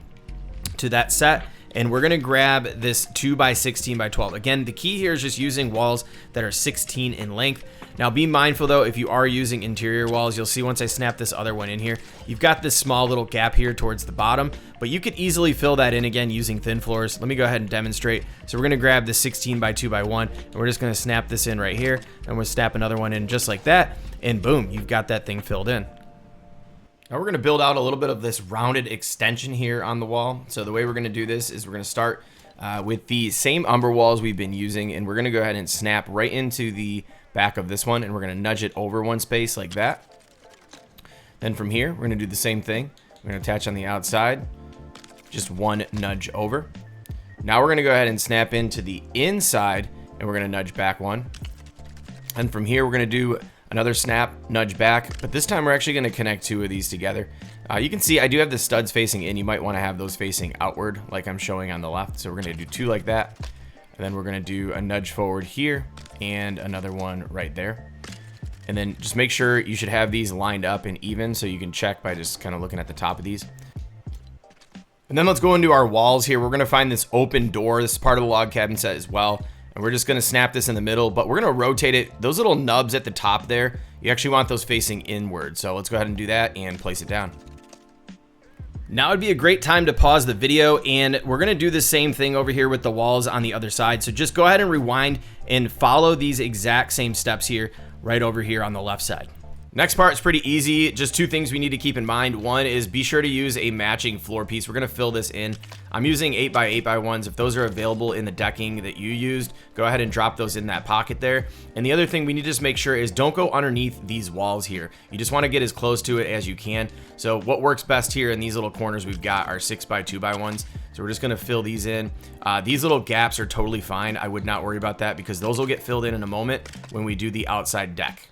to that set, and we're gonna grab this 2x16x12. Again, the key here is just using walls that are 16 in length. Now be mindful though, if you are using interior walls, you'll see once I snap this other one in here, you've got this small little gap here towards the bottom, but you could easily fill that in again using thin floors. Let me go ahead and demonstrate. So we're gonna grab this 16x2x1, and we're just gonna snap this in right here, and we'll snap another one in just like that, and boom, you've got that thing filled in. Now we're gonna build out a little bit of this rounded extension here on the wall. So the way we're gonna do this is we're gonna start with the same umber walls we've been using, and we're gonna go ahead and snap right into the back of this one, and we're gonna nudge it over 1 space like that. Then from here, we're gonna do the same thing. We're gonna attach on the outside, just 1 nudge over. Now we're gonna go ahead and snap into the inside, and we're gonna nudge back 1. And from here, we're gonna do another snap, nudge back, but this time we're actually gonna connect 2 of these together. You can see I do have the studs facing in. You might wanna have those facing outward like I'm showing on the left. So we're gonna do 2 like that. And then we're gonna do a nudge forward here and another one right there. And then just make sure you should have these lined up and even, so you can check by just kind of looking at the top of these. And then let's go into our walls here. We're gonna find this open door. This is part of the log cabin set as well. And we're just gonna snap this in the middle, but we're gonna rotate it. Those little nubs at the top there, you actually want those facing inward. So let's go ahead and do that and place it down. Now would be a great time to pause the video, and we're gonna do the same thing over here with the walls on the other side. So just go ahead and rewind and follow these exact same steps here, right over here on the left side. Next part is pretty easy. Just 2 things we need to keep in mind. One is be sure to use a matching floor piece. We're gonna fill this in. I'm using 8x8x1s. If those are available in the decking that you used, go ahead and drop those in that pocket there. And the other thing we need to just make sure is don't go underneath these walls here. You just wanna get as close to it as you can. So what works best here in these little corners we've got are 6x2x1s. So we're just gonna fill these in. These little gaps are totally fine. I would not worry about that because those will get filled in a moment when we do the outside deck.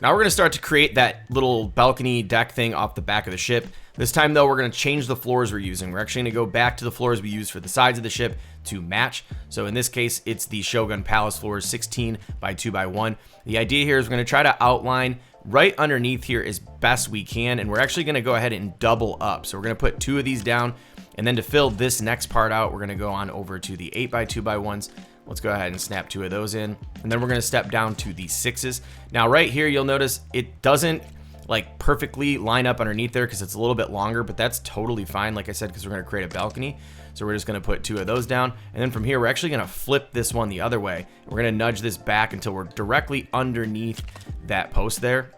Now we're gonna start to create that little balcony deck thing off the back of the ship. This time though, we're gonna change the floors we're using. We're actually gonna go back to the floors we used for the sides of the ship to match. So in this case, it's the Shogun Palace floors, 16x2x1. The idea here is we're gonna try to outline right underneath here as best we can, and we're actually gonna go ahead and double up. So we're gonna put 2 of these down, and then to fill this next part out, we're gonna go on over to the 8x2x1s. Let's go ahead and snap 2 of those in, and then we're gonna step down to the 6s. Now right here, you'll notice it doesn't like perfectly line up underneath there because it's a little bit longer, but that's totally fine, like I said, because we're gonna create a balcony. So we're just gonna put 2 of those down, and then from here, we're actually gonna flip this one the other way. We're gonna nudge this back until we're directly underneath that post there.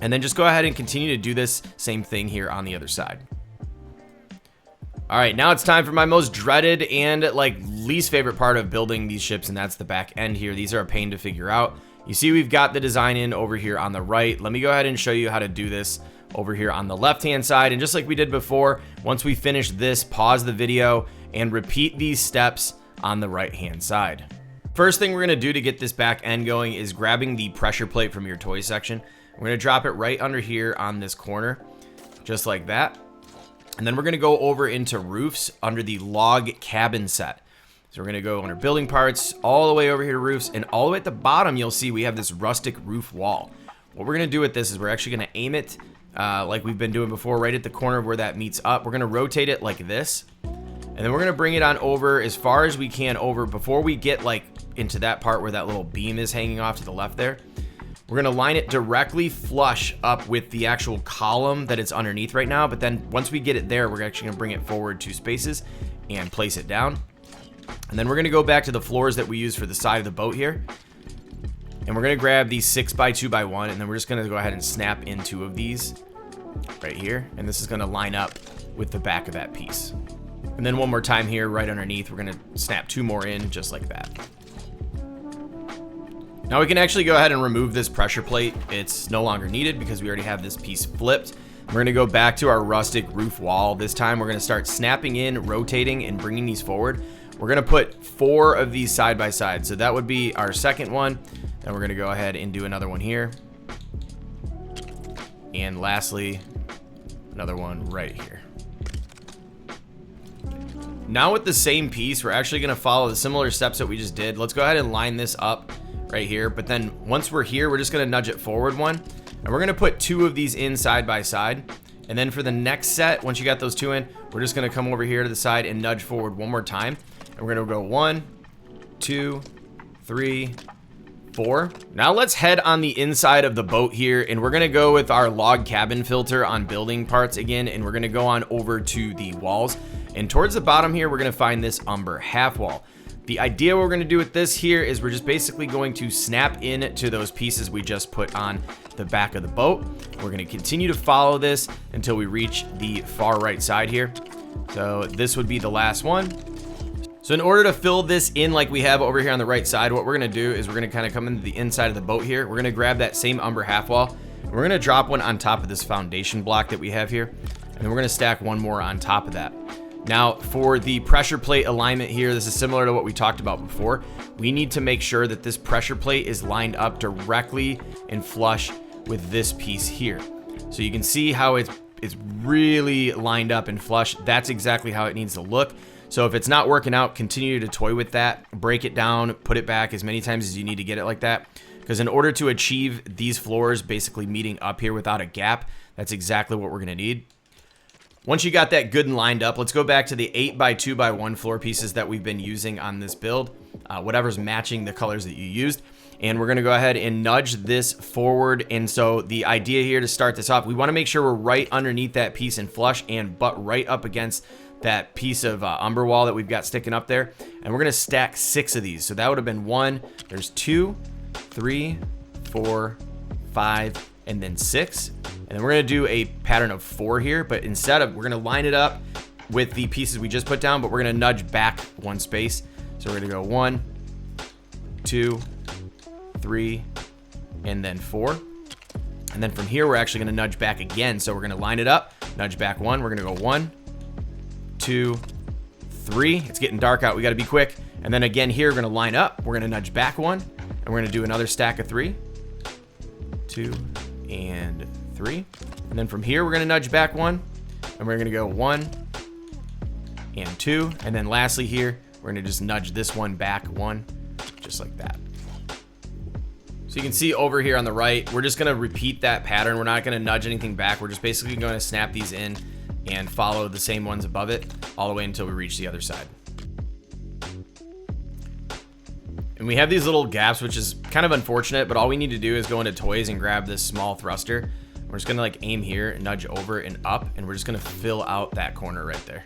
And then just go ahead and continue to do this same thing here on the other side. All right, now it's time for my most dreaded and like least favorite part of building these ships, and that's the back end here. These are a pain to figure out. You see we've got the design in over here on the right. Let me go ahead and show you how to do this over here on the left-hand side. And just like we did before, once we finish this, pause the video and repeat these steps on the right-hand side. First thing we're gonna do to get this back end going is grabbing the pressure plate from your toy section. We're gonna drop it right under here on this corner, just like that. And then we're gonna go over into roofs under the log cabin set. So we're gonna go under building parts, all the way over here to roofs, and all the way at the bottom, you'll see we have this rustic roof wall. What we're gonna do with this is we're actually gonna aim it like we've been doing before, right at the corner of where that meets up. We're gonna rotate it like this, and then we're gonna bring it on over as far as we can over before we get like into that part where that little beam is hanging off to the left there. We're gonna line it directly flush up with the actual column that it's underneath right now, but then once we get it there, we're actually gonna bring it forward 2 spaces and place it down. And then we're gonna go back to the floors that we use for the side of the boat here. And we're gonna grab these 6x2x1, and then we're just gonna go ahead and snap in 2 of these right here. And this is gonna line up with the back of that piece. And then one more time here, right underneath, we're gonna snap 2 more in just like that. Now we can actually go ahead and remove this pressure plate. It's no longer needed because we already have this piece flipped. We're gonna go back to our rustic roof wall. This time we're gonna start snapping in, rotating, and bringing these forward. We're gonna put 4 of these side by side. So that would be our second one. Then we're gonna go ahead and do another one here. And lastly, another one right here. Now with the same piece, we're actually gonna follow the similar steps that we just did. Let's go ahead and line this up right here. But then once we're here, we're just gonna nudge it forward 1. And we're gonna put 2 of these in side by side. And then for the next set, once you got those 2 in, we're just gonna come over here to the side and nudge forward 1 more time. And we're gonna go 1, 2, 3, 4. Now let's head on the inside of the boat here, and we're gonna go with our log cabin filter on building parts again, and we're gonna go on over to the walls. And towards the bottom here, we're gonna find this umber half wall. The idea what we're gonna do with this here is we're just basically going to snap in to those pieces we just put on the back of the boat. We're gonna continue to follow this until we reach the far right side here. So this would be the last one. So in order to fill this in like we have over here on the right side, what we're gonna do is we're gonna kind of come into the inside of the boat here. We're gonna grab that same umber half wall, and we're gonna drop one on top of this foundation block that we have here. And then we're gonna stack 1 more on top of that. Now for the pressure plate alignment here, this is similar to what we talked about before. We need to make sure that this pressure plate is lined up directly and flush with this piece here. So you can see how it's really lined up and flush. That's exactly how it needs to look. So if it's not working out, continue to toy with that, break it down, put it back as many times as you need to get it like that. Because in order to achieve these floors basically meeting up here without a gap, that's exactly what we're gonna need. Once you got that good and lined up, let's go back to the 8x2x1 floor pieces that we've been using on this build, whatever's matching the colors that you used. And we're gonna go ahead and nudge this forward. And so the idea here to start this off, we wanna make sure we're right underneath that piece and flush and butt right up against that piece of umber wall that we've got sticking up there. And we're gonna stack 6 of these. So that would have been 1, there's 2, 3, 4, 5, and then 6. And then we're gonna do a pattern of 4 here, but instead of, we're gonna line it up with the pieces we just put down, but we're gonna nudge back 1 space. So we're gonna go 1, 2, 3, and then 4. And then from here, we're actually gonna nudge back again. So we're gonna line it up, nudge back 1, we're gonna go 1, 2, 3. It's getting dark out, we gotta be quick. And then again here, we're gonna line up, we're gonna nudge back 1, and we're gonna do another stack of 3, 2, and 3. And then from here, we're gonna nudge back 1, and we're gonna go 1, and 2. And then lastly here, we're gonna just nudge this one back 1, just like that. So you can see over here on the right, we're just gonna repeat that pattern. We're not gonna nudge anything back. We're just basically gonna snap these in and follow the same ones above it all the way until we reach the other side. And we have these little gaps, which is kind of unfortunate, but all we need to do is go into toys and grab this small thruster. We're just gonna like aim here and nudge over and up, and we're just gonna fill out that corner right there.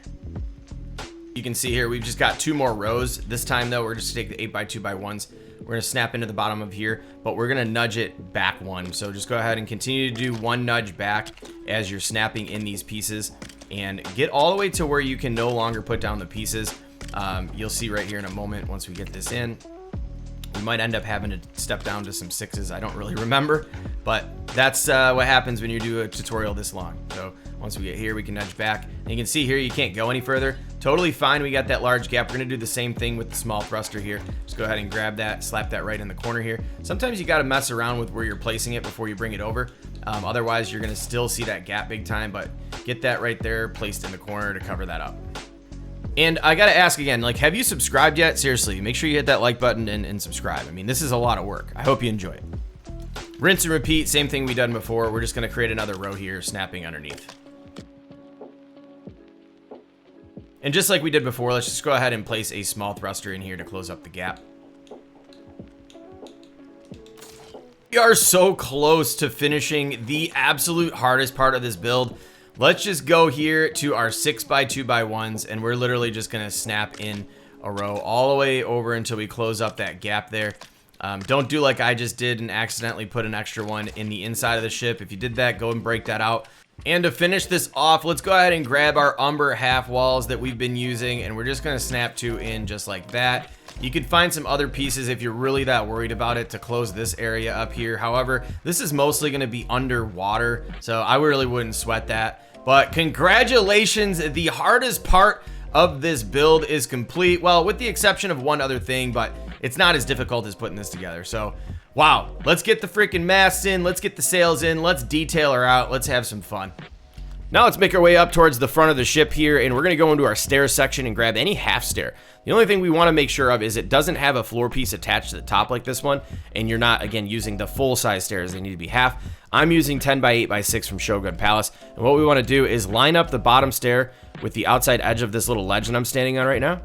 You can see here, we've just got 2 more rows. This time though, we're just gonna take the 8x2x1s. We're gonna snap into the bottom of here, but we're gonna nudge it back 1. So just go ahead and continue to do 1 nudge back as you're snapping in these pieces, and get all the way to where you can no longer put down the pieces. You'll see right here in a moment once we get this in. We might end up having to step down to some 6s. I don't really remember, but that's what happens when you do a tutorial this long. So once we get here, we can nudge back. And you can see here, you can't go any further, Totally fine. We got that large gap. We're going to do the same thing with the small thruster here. Just go ahead and grab that, slap that right in the corner here. Sometimes you got to mess around with where you're placing it before you bring it over. Otherwise, you're going to still see that gap big time, but get that right there placed in the corner to cover that up. And I got to ask again, like, have you subscribed yet? Seriously, make sure you hit that like button and subscribe. I mean, this is a lot of work. I hope you enjoy it. Rinse and repeat, same thing we done before. We're just going to create another row here, snapping underneath. And just like we did before, let's just go ahead and place a small thruster in here to close up the gap. We are so close to finishing the absolute hardest part of this build. Let's just go here to our 6x2x1s, and we're literally just going to snap in a row all the way over until we close up that gap there. Don't do like I just did and accidentally put an extra one in the inside of the ship. If you did that, go and break that out. And to finish this off, let's go ahead and grab our umber half walls that we've been using, and we're just going to snap 2 in just like that. You could find some other pieces if you're really that worried about it to close this area up here. However, this is mostly going to be underwater, so I really wouldn't sweat that. But congratulations, the hardest part of this build is complete. Well, with the exception of one other thing, but it's not as difficult as putting this together. So wow, let's get the freaking masts in, let's get the sails in, let's detail her out, let's have some fun. Now let's make our way up towards the front of the ship here, and we're going to go into our stair section and grab any half stair. The only thing we want to make sure of is it doesn't have a floor piece attached to the top like this one, and you're not, again, using the full size stairs. They need to be half. I'm using 10x8x6 from Shogun Palace, and what we want to do is line up the bottom stair with the outside edge of this little ledge that I'm standing on right now.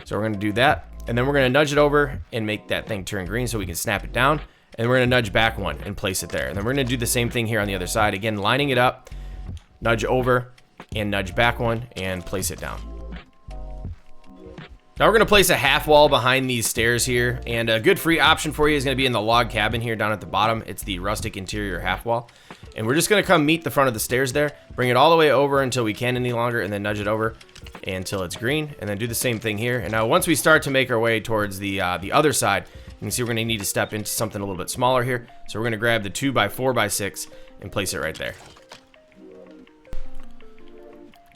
So we're going to do that, and then we're going to nudge it over and make that thing turn green so we can snap it down. And we're going to nudge back one and place it there. And then we're going to do the same thing here on the other side. Again, lining it up, nudge over, and nudge back one, and place it down. Now we're going to place a half wall behind these stairs here. And a good free option for you is going to be in the log cabin here down at the bottom. It's the rustic interior half wall. And we're just going to come meet the front of the stairs there. Bring it all the way over until we can't any longer, and then nudge it over until it's green. And then do the same thing here. And now once we start to make our way towards the other side, you can see we're going to need to step into something a little bit smaller here. So we're going to grab the 2x4x6 and place it right there.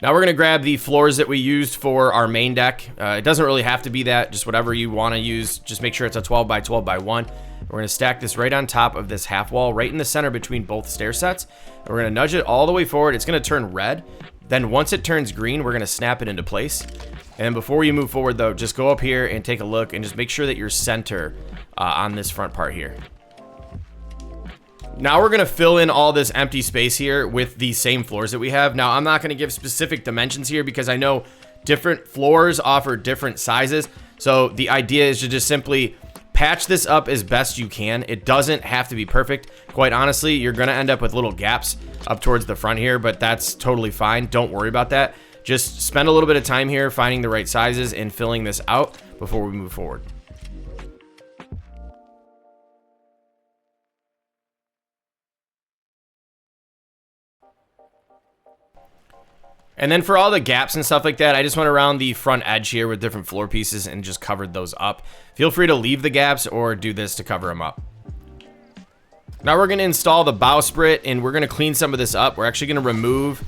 Now we're going to grab the floors that we used for our main deck. It doesn't really have to be that, just whatever you want to use. Just make sure it's a 12x12x1. We're going to stack this right on top of this half wall, right in the center between both stair sets. And we're going to nudge it all the way forward. It's going to turn red. Then once it turns green, we're going to snap it into place. And then before you move forward though, just go up here and take a look and just make sure that you're center on this front part here. Now we're going to fill in all this empty space here with the same floors that we have. Now I'm not going to give specific dimensions here because I know different floors offer different sizes. So the idea is to just simply patch this up as best you can. It doesn't have to be perfect. Quite honestly, you're going to end up with little gaps up towards the front here, but that's totally fine. Don't worry about that. Just spend a little bit of time here finding the right sizes and filling this out before we move forward. And then for all the gaps and stuff like that, I just went around the front edge here with different floor pieces and just covered those up. Feel free to leave the gaps or do this to cover them up. Now we're going to install the bowsprit, and we're going to clean some of this up. We're actually going to remove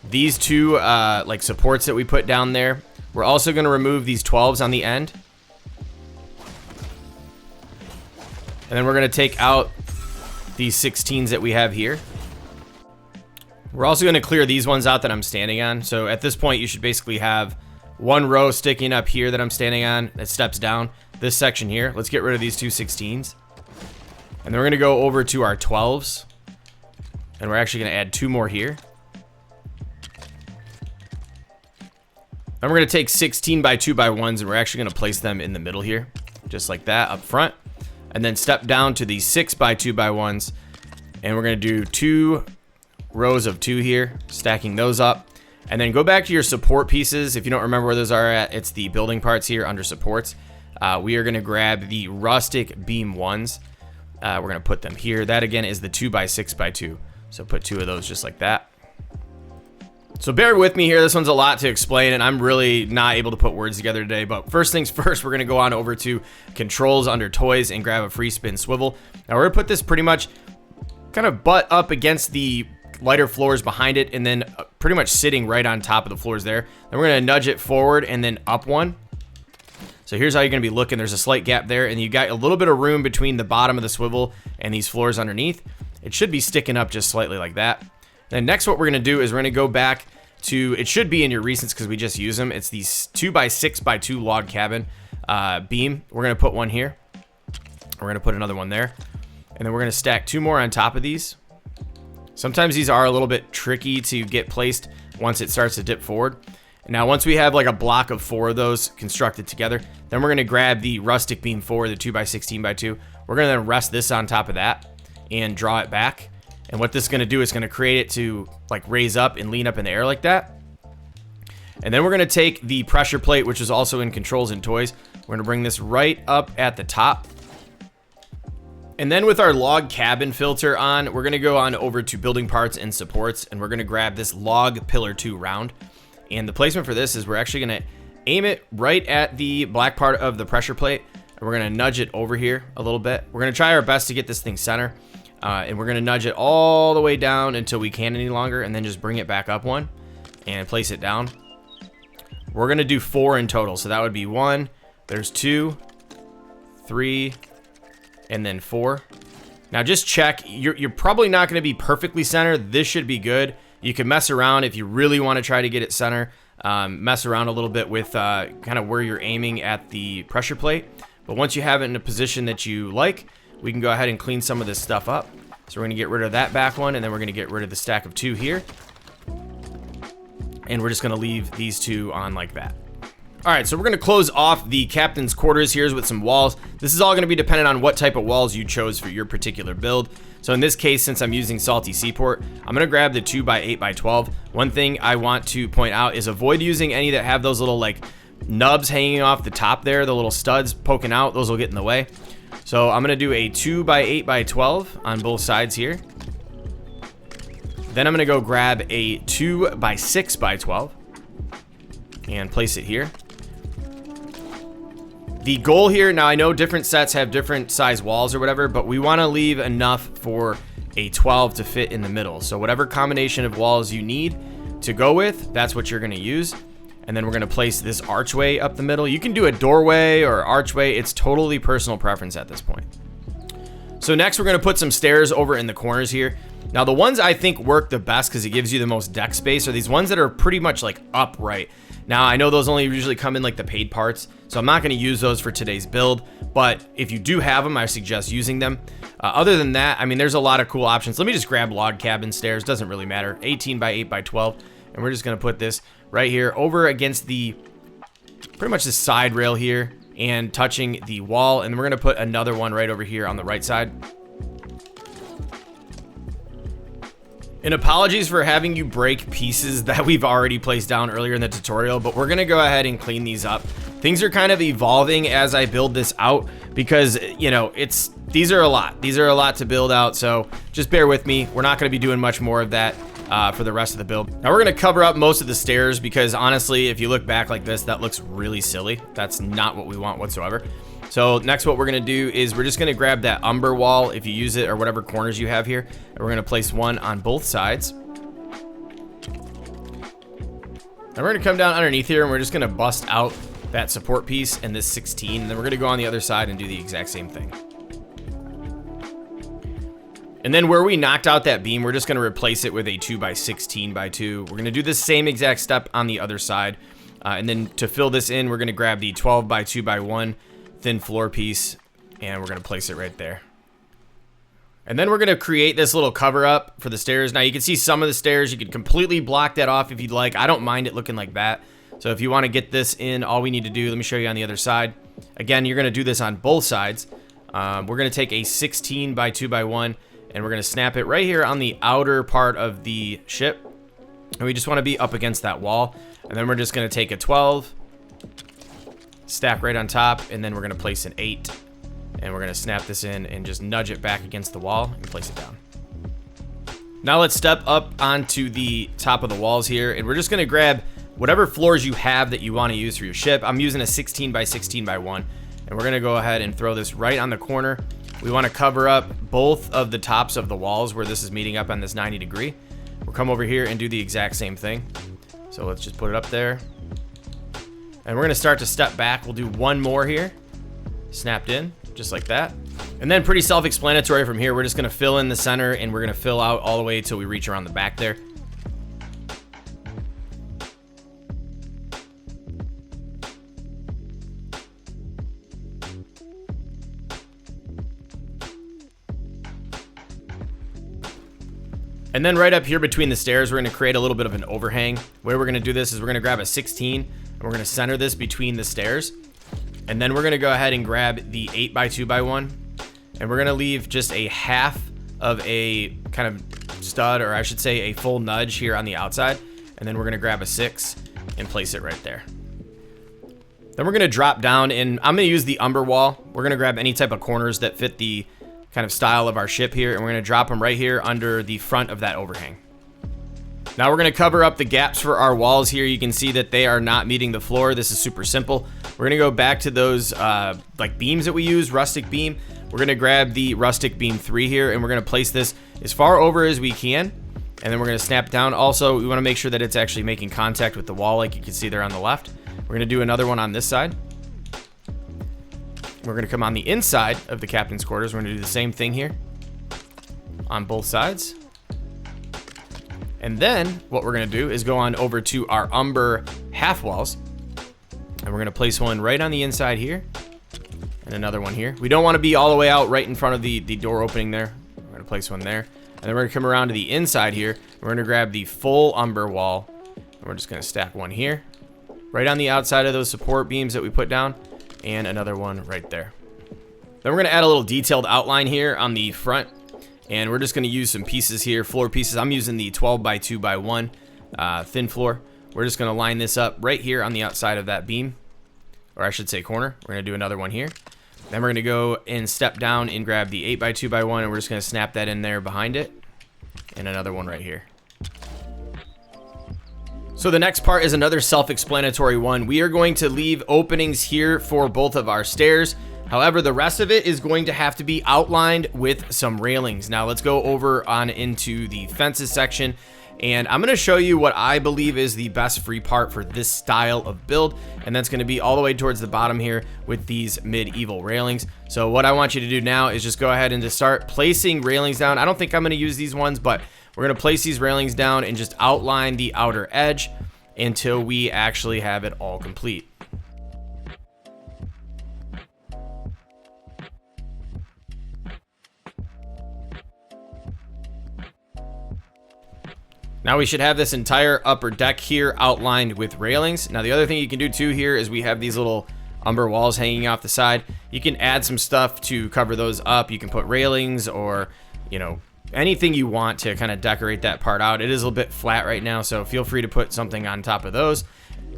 these two like supports that we put down there. We're also going to remove these 12s on the end. And then we're going to take out these 16s that we have here. We're also going to clear these ones out that I'm standing on. So at this point, you should basically have one row sticking up here that I'm standing on that steps down this section here. Let's get rid of these two 16s. And then we're going to go over to our 12s. And we're actually going to add 2 more here. And we're going to take 16x2x1s, and we're actually going to place them in the middle here. Just like that up front. And then step down to these 6x2x1s. And we're going to do 2 rows of 2 here, stacking those up. And then go back to your support pieces. If you don't remember where those are at, it's the building parts here under supports. We are going to grab the rustic beam ones. We're going to put them here. That again is the 2x6x2. So put 2 of those just like that. So bear with me here. This one's a lot to explain, and I'm really not able to put words together today. But first things first, we're going to go on over to controls under toys and grab a free spin swivel. Now we're going to put this pretty much kind of butt up against the lighter floors behind it, and then pretty much sitting right on top of the floors there. Then we're gonna nudge it forward and then up one. So here's how you're gonna be looking. There's a slight gap there, and you got a little bit of room between the bottom of the swivel and these floors underneath. It should be sticking up just slightly like that. Then next what we're gonna do is we're gonna go back to, it should be in your recents because we just use them. It's these 2x6x2 log cabin beam. We're gonna put one here. We're gonna put another one there. And then we're gonna stack 2 more on top of these. Sometimes these are a little bit tricky to get placed once it starts to dip forward. Now, once we have like a block of 4 of those constructed together, then we're gonna grab the rustic beam 4, the 2x16x2. We're gonna then rest this on top of that and draw it back. And what this is gonna do is gonna create it to like raise up and lean up in the air like that. And then we're gonna take the pressure plate, which is also in controls and toys. We're gonna bring this right up at the top. And then with our log cabin filter on, we're gonna go on over to building parts and supports, and we're gonna grab this log pillar 2 round. And the placement for this is we're actually gonna aim it right at the black part of the pressure plate, and we're gonna nudge it over here a little bit. We're gonna try our best to get this thing center, and we're gonna nudge it all the way down until we can't any longer, and then just bring it back up one and place it down. We're gonna do 4 in total, so that would be 1, there's 2, 3, and then 4. Now just check, you're probably not gonna be perfectly centered. This should be good. You can mess around if you really wanna try to get it center. Mess around a little bit with kind of where you're aiming at the pressure plate. But once you have it in a position that you like, we can go ahead and clean some of this stuff up. So we're gonna get rid of that back one, and then we're gonna get rid of the stack of 2 here. And we're just gonna leave these 2 on like that. All right, so we're gonna close off the captain's quarters here with some walls. This is all gonna be dependent on what type of walls you chose for your particular build. So in this case, since I'm using Salty Seaport, I'm gonna grab the 2x8x12. One thing I want to point out is avoid using any that have those little like nubs hanging off the top there, the little studs poking out. Those will get in the way. So I'm gonna do a 2x8x12 on both sides here. Then I'm gonna go grab a 2x6x12 and place it here. The goal here, now I know different sets have different size walls or whatever, but we want to leave enough for a 12 to fit in the middle. So whatever combination of walls you need to go with, that's what you're going to use. And then we're going to place this archway up the middle. You can do a doorway or archway. It's totally personal preference at this point. So next we're going to put some stairs over in the corners here. Now the ones I think work the best because it gives you the most deck space are these ones that are pretty much like upright. Now I know those only usually come in like the paid parts, so I'm not going to use those for today's build, but if you do have them, I suggest using them. Other than that, I mean, there's a lot of cool options. Let me just grab log cabin stairs, doesn't really matter. 18x8x12, and we're just going to put this right here over against the pretty much the side rail here and touching the wall, and we're going to put another one right over here on the right side. And apologies for having you break pieces that we've already placed down earlier in the tutorial, but we're gonna go ahead and clean these up. Things are kind of evolving as I build this out because, you know, these are a lot. These are a lot to build out, so just bear with me. We're not gonna be doing much more of that for the rest of the build. Now we're gonna cover up most of the stairs because honestly, if you look back like this, that looks really silly. That's not what we want whatsoever. So next what we're gonna do is we're just gonna grab that umber wall if you use it or whatever corners you have here, and we're gonna place one on both sides. And we're gonna come down underneath here and we're just gonna bust out that support piece and this 16, and then we're gonna go on the other side and do the exact same thing. And then where we knocked out that beam, we're just gonna replace it with a 2x16x2. We're gonna do the same exact step on the other side. And then to fill this in, we're gonna grab the 12x2x1 thin floor piece, and we're gonna place it right there. And then we're gonna create this little cover up for the stairs. Now you can see some of the stairs, you can completely block that off if you'd like. I don't mind it looking like that. So if you wanna get this in, all we need to do, let me show you on the other side. Again, you're gonna do this on both sides. We're gonna take a 16x2x1, and we're gonna snap it right here on the outer part of the ship. And we just wanna be up against that wall. And then we're just gonna take a 12, stack right on top, and then we're gonna place an 8, and we're gonna snap this in and just nudge it back against the wall and place it down. Now let's step up onto the top of the walls here, and we're just gonna grab whatever floors you have that you want to use for your ship. I'm using a 16x16x1, and we're gonna go ahead and throw this right on the corner. We want to cover up both of the tops of the walls where this is meeting up on this 90 degree. we'll come over here and do the exact same thing. So let's just put it up there. And we're gonna start to step back. We'll do one more here. Snapped in, just like that. And then pretty self-explanatory from here. We're just gonna fill in the center and we're gonna fill out all the way till we reach around the back there. And then right up here between the stairs, we're gonna create a little bit of an overhang. The way we're gonna do this is we're gonna grab a 16 and we're gonna center this between the stairs. And then we're gonna go ahead and grab the 8x2x1 and we're gonna leave just a half of a kind of stud, or I should say a full nudge here on the outside. And then we're gonna grab a 6 and place it right there. Then we're gonna drop down and I'm gonna use the umber wall. We're gonna grab any type of corners that fit the kind of style of our ship here, and we're gonna drop them right here under the front of that overhang. Now we're gonna cover up the gaps for our walls here. You can see that they are not meeting the floor. This is super simple. We're gonna go back to those like beams that we use, rustic beam. We're gonna grab the rustic beam 3 here, and we're gonna place this as far over as we can, and then we're gonna snap down. Also, we wanna make sure that it's actually making contact with the wall, like you can see there on the left. We're gonna do another one on this side. We're gonna come on the inside of the captain's quarters. We're gonna do the same thing here on both sides. And then what we're gonna do is go on over to our umber half walls. And we're gonna place one right on the inside here and another one here. We don't wanna be all the way out right in front of the door opening there. We're gonna place one there. And then we're gonna come around to the inside here. We're gonna grab the full umber wall. And we're just gonna stack one here, right on the outside of those support beams that we put down. And another one right there. Then we're gonna add a little detailed outline here on the front, and we're just gonna use some pieces here, floor pieces. I'm using the 12x2x1 thin floor. We're just gonna line this up right here on the outside of that beam, or I should say corner. We're gonna do another one here. Then we're gonna go and step down and grab the 8x2x1, and we're just gonna snap that in there behind it, and another one right here. So the next part is another self-explanatory one. We are going to leave openings here for both of our stairs. However, the rest of it is going to have to be outlined with some railings. Now let's go over on into the fences section, and I'm gonna show you what I believe is the best free part for this style of build, and that's gonna be all the way towards the bottom here with these medieval railings. So what I want you to do now is just go ahead and just start placing railings down. I don't think I'm gonna use these ones, but we're gonna place these railings down and just outline the outer edge until we actually have it all complete. Now we should have this entire upper deck here outlined with railings. Now the other thing you can do too here is we have these little umber walls hanging off the side. You can add some stuff to cover those up. You can put railings or, you know, anything you want to kind of decorate that part out. It is a little bit flat right now, so feel free to put something on top of those.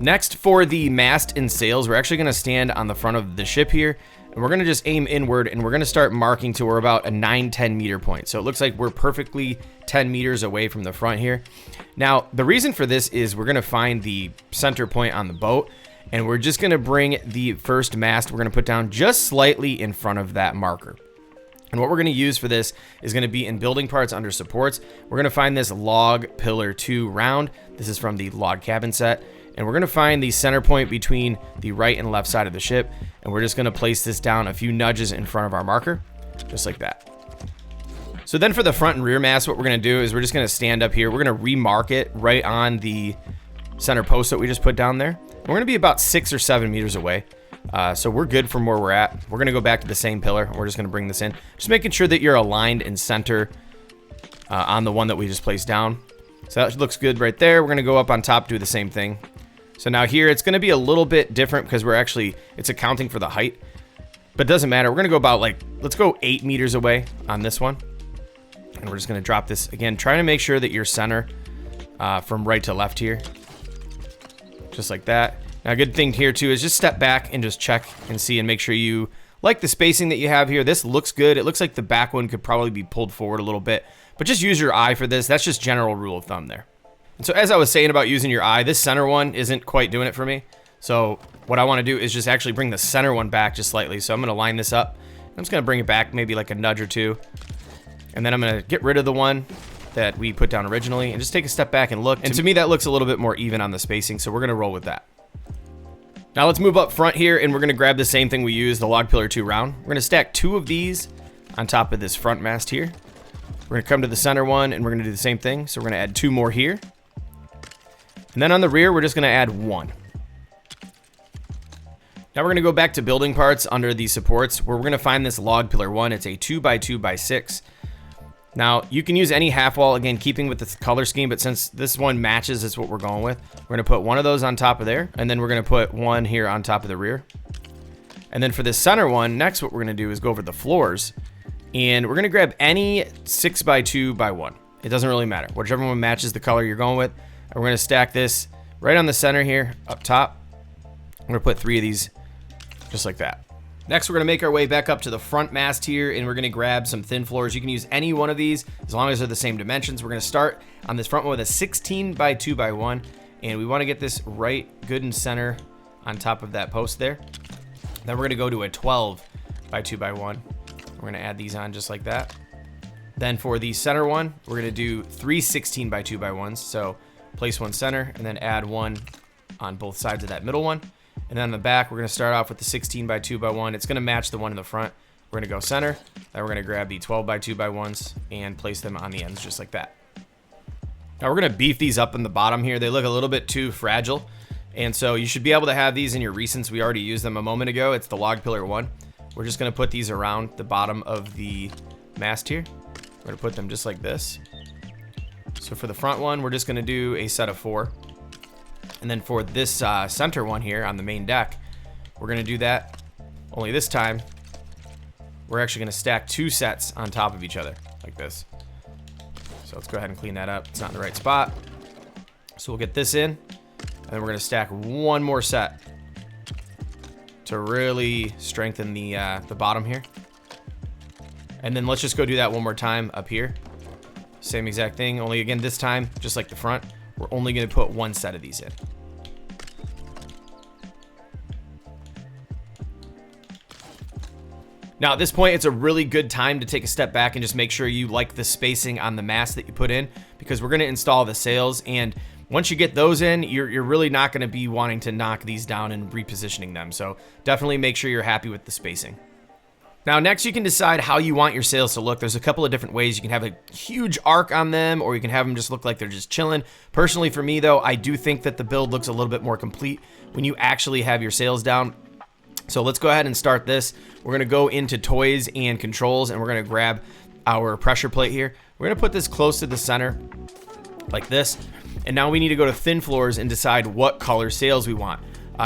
Next, for the mast and sails, we're actually going to stand on the front of the ship here, and we're going to just aim inward, and we're going to start marking to where about a 9-10 meter point. So it looks like we're perfectly 10 meters away from the front here. Now, the reason for this is we're going to find the center point on the boat, and we're just going to bring the first mast, we're going to put down just slightly in front of that marker. And what we're going to use for this is going to be in building parts under supports. We're going to find this log pillar 2 round. This is from the log cabin set. And we're going to find the center point between the right and left side of the ship. And we're just going to place this down a few nudges in front of our marker, just like that. So then for the front and rear mast, what we're going to do is we're just going to stand up here. We're going to remark it right on the center post that we just put down there. We're going to be about 6 or 7 meters away. So we're good from where we're at. We're going to go back to the same pillar. We're just going to bring this in. Just making sure that you're aligned in center on the one that we just placed down. So that looks good right there. We're going to go up on top, do the same thing. So now here, it's going to be a little bit different because we're actually, it's accounting for the height. But it doesn't matter. We're going to go about like, let's go 8 meters away on this one. And we're just going to drop this again, trying to make sure that you're center from right to left here. Just like that. Now, a good thing here too is just step back and just check and see and make sure you like the spacing that you have here. This looks good. It looks like the back one could probably be pulled forward a little bit, but just use your eye for this. That's just general rule of thumb there. And so as I was saying about using your eye, this center one isn't quite doing it for me. So what I want to do is just actually bring the center one back just slightly. So I'm going to line this up. I'm just going to bring it back maybe like a nudge or two. And then I'm going to get rid of the one that we put down originally, and just take a step back and look. And to me, that looks a little bit more even on the spacing, so we're gonna roll with that. Now let's move up front here, and we're gonna grab the same thing we used, the log pillar 2 round. We're gonna stack 2 of these on top of this front mast here. We're gonna come to the center one, and we're gonna do the same thing. So we're gonna add 2 more here. And then on the rear, we're just gonna add 1. Now we're gonna go back to building parts under the supports, where we're gonna find this log pillar 1. It's a 2x2x6. Now you can use any half wall, again, keeping with the color scheme, but since this one matches, that's what we're going with. We're gonna put 1 of those on top of there, and then we're gonna put 1 here on top of the rear. And then for the center one, next what we're gonna do is go over the floors, and we're gonna grab any 6x2x1. It doesn't really matter, whichever one matches the color you're going with. And we're gonna stack this right on the center here, up top. I'm gonna put 3 of these just like that. Next, we're gonna make our way back up to the front mast here, and we're gonna grab some thin floors. You can use any one of these as long as they're the same dimensions. We're gonna start on this front one with a 16x2x1, and we wanna get this right good and center on top of that post there. Then we're gonna go to a 12x2x1. We're gonna add these on just like that. Then for the center one, we're gonna do 3 16x2x1s. So place 1 center, and then add 1 on both sides of that middle one. And then on the back, we're gonna start off with the 16x2x1. It's gonna match the one in the front. We're gonna go center. Then we're gonna grab the 12x2x1s and place them on the ends just like that. Now we're gonna beef these up in the bottom here. They look a little bit too fragile. And so you should be able to have these in your recents. We already used them a moment ago. It's the log pillar 1. We're just gonna put these around the bottom of the mast here. We're gonna put them just like this. So for the front one, we're just gonna do a set of 4. And then for this center one here on the main deck, we're gonna do that, only this time, we're actually gonna stack 2 sets on top of each other, like this. So let's go ahead and clean that up. It's not in the right spot. So we'll get this in, and then we're gonna stack 1 more set to really strengthen the bottom here. And then let's just go do that 1 more time up here. Same exact thing, only again this time, just like the front, we're only gonna put 1 set of these in. Now at this point, it's a really good time to take a step back and just make sure you like the spacing on the mast that you put in, because we're gonna install the sails, and once you get those in, you're really not gonna be wanting to knock these down and repositioning them. So definitely make sure you're happy with the spacing. Now next, you can decide how you want your sails to look. There's a couple of different ways. You can have a huge arc on them, or you can have them just look like they're just chilling. Personally for me though, I do think that the build looks a little bit more complete when you actually have your sails down. So let's go ahead and start this. We're gonna go into toys and controls, and we're gonna grab our pressure plate here. We're gonna put this close to the center like this. And now we need to go to thin floors and decide what color sails we want.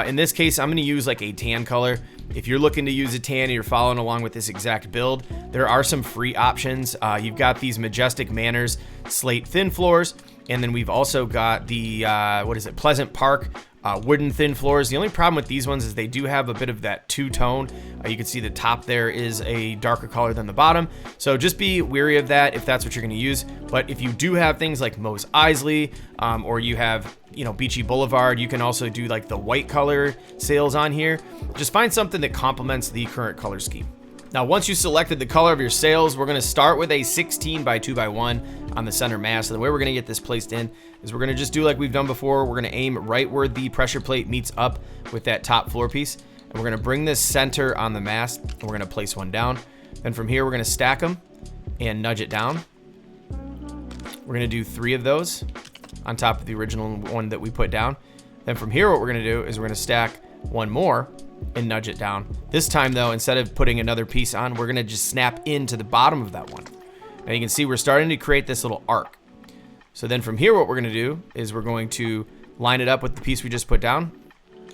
In this case, I'm gonna use like a tan color. If you're looking to use a tan and you're following along with this exact build, there are some free options. You've got these Majestic Manners slate thin floors, and then we've also got the, Pleasant Park wooden thin floors. The only problem with these ones is they do have a bit of that two-tone. You can see the top there is a darker color than the bottom. So just be wary of that if that's what you're gonna use. But if you do have things like Mos Eisley, or you have, Beachy Boulevard, you can also do like the white color sails on here. Just find something that complements the current color scheme. Now, once you selected the color of your sails, we're gonna start with a 16x2x1 on the center mast. And the way we're gonna get this placed in is we're gonna just do like we've done before. We're gonna aim right where the pressure plate meets up with that top floor piece. And we're gonna bring this center on the mast, and we're gonna place 1 down. Then from here, we're gonna stack them and nudge it down. We're gonna do 3 of those on top of the original one that we put down. Then from here, what we're gonna do is we're gonna stack 1 more and nudge it down. This time though, instead of putting another piece on, we're gonna just snap into the bottom of that one. Now you can see we're starting to create this little arc. So then from here, what we're gonna do is we're going to line it up with the piece we just put down.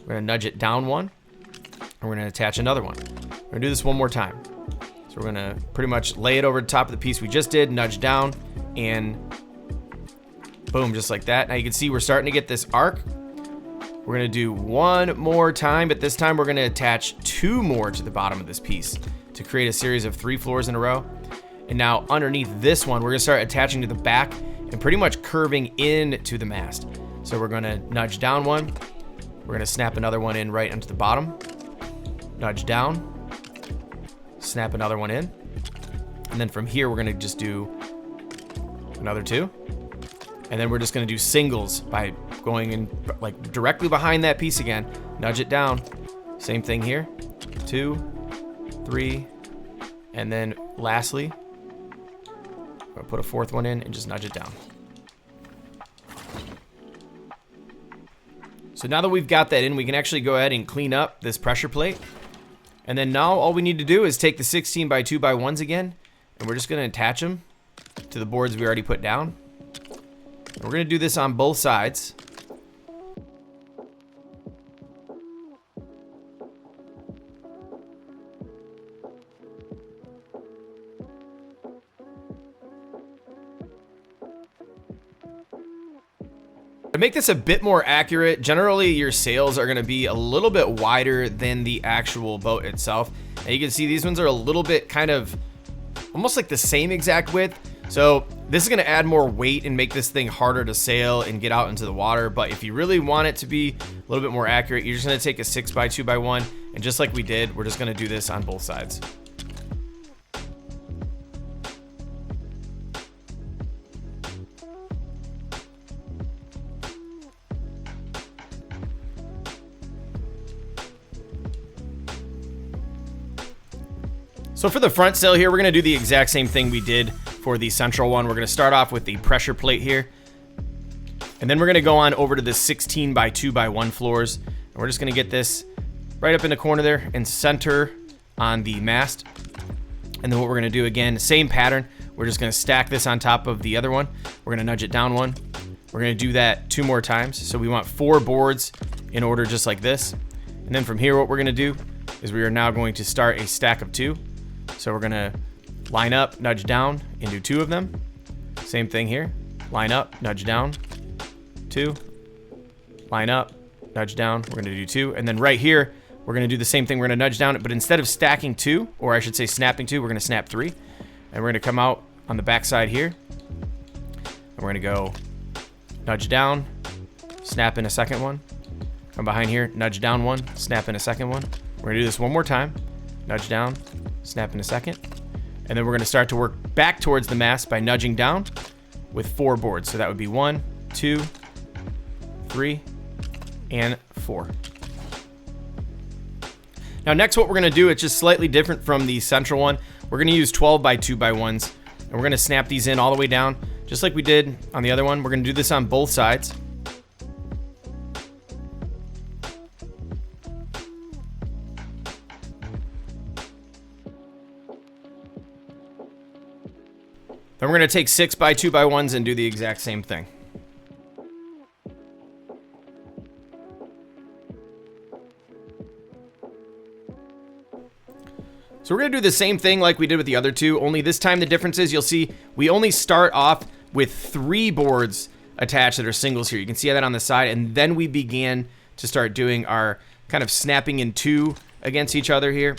We're gonna nudge it down 1, and we're gonna attach another one. We're gonna do this 1 more time. So we're gonna pretty much lay it over the top of the piece we just did, nudge down, and boom, just like that. Now you can see we're starting to get this arc. We're gonna do 1 more time, but this time we're gonna attach 2 more to the bottom of this piece to create a series of 3 floors in a row. And now underneath this one, we're gonna start attaching to the back and pretty much curving into the mast. So we're gonna nudge down 1. We're gonna snap another one in right into the bottom. Nudge down. Snap another one in. And then from here, we're gonna just do another 2. And then we're just gonna do singles by going in like directly behind that piece again, nudge it down. Same thing here, 2, 3, and then lastly, we'll put a 4th one in and just nudge it down. So now that we've got that in, we can actually go ahead and clean up this pressure plate. And then now all we need to do is take the 16 by 2 by 1s again, and we're just gonna attach them to the boards we already put down. And we're gonna do this on both sides. To make this a bit more accurate, generally your sails are gonna be a little bit wider than the actual boat itself. And you can see these ones are a little bit kind of almost like the same exact width. So this is gonna add more weight and make this thing harder to sail and get out into the water. But if you really want it to be a little bit more accurate, you're just gonna take a 6 by 2 by 1, and just like we did, we're just gonna do this on both sides. So for the front sail here, we're gonna do the exact same thing we did for the central one. We're gonna start off with the pressure plate here, and then we're gonna go on over to the 16 by 2 by 1 floors, and we're just gonna get this right up in the corner there and center on the mast. And then what we're gonna do again, same pattern, we're just gonna stack this on top of the other one. We're gonna nudge it down 1. We're gonna do that 2 more times. So we want 4 boards in order just like this. And then from here, what we're gonna do is we are now going to start a stack of 2. So we're gonna line up, nudge down, and do 2 of them. Same thing here. Line up, nudge down, 2. Line up, nudge down. We're gonna do 2. And then right here, we're gonna do the same thing. We're gonna nudge down, but instead of stacking 2, or I should say snapping 2, we're gonna snap 3. And we're gonna come out on the back side here. And we're gonna go nudge down, snap in a second one. Come behind here, nudge down 1, snap in a second one. We're gonna do this one more time. Nudge down, snap in a second. And then we're gonna start to work back towards the mast by nudging down with 4 boards. So that would be 1, 2, 3, and 4. Now next what we're gonna do, it's just slightly different from the central one. We're gonna use 12 by 2 by 1s, and we're gonna snap these in all the way down, just like we did on the other one. We're gonna do this on both sides. Then we're gonna take 6 by 2 by 1s and do the exact same thing. So we're gonna do the same thing like we did with the other 2, only this time the difference is you'll see we only start off with 3 boards attached that are singles here. You can see that on the side, and then we began to start doing our kind of snapping in 2 against each other here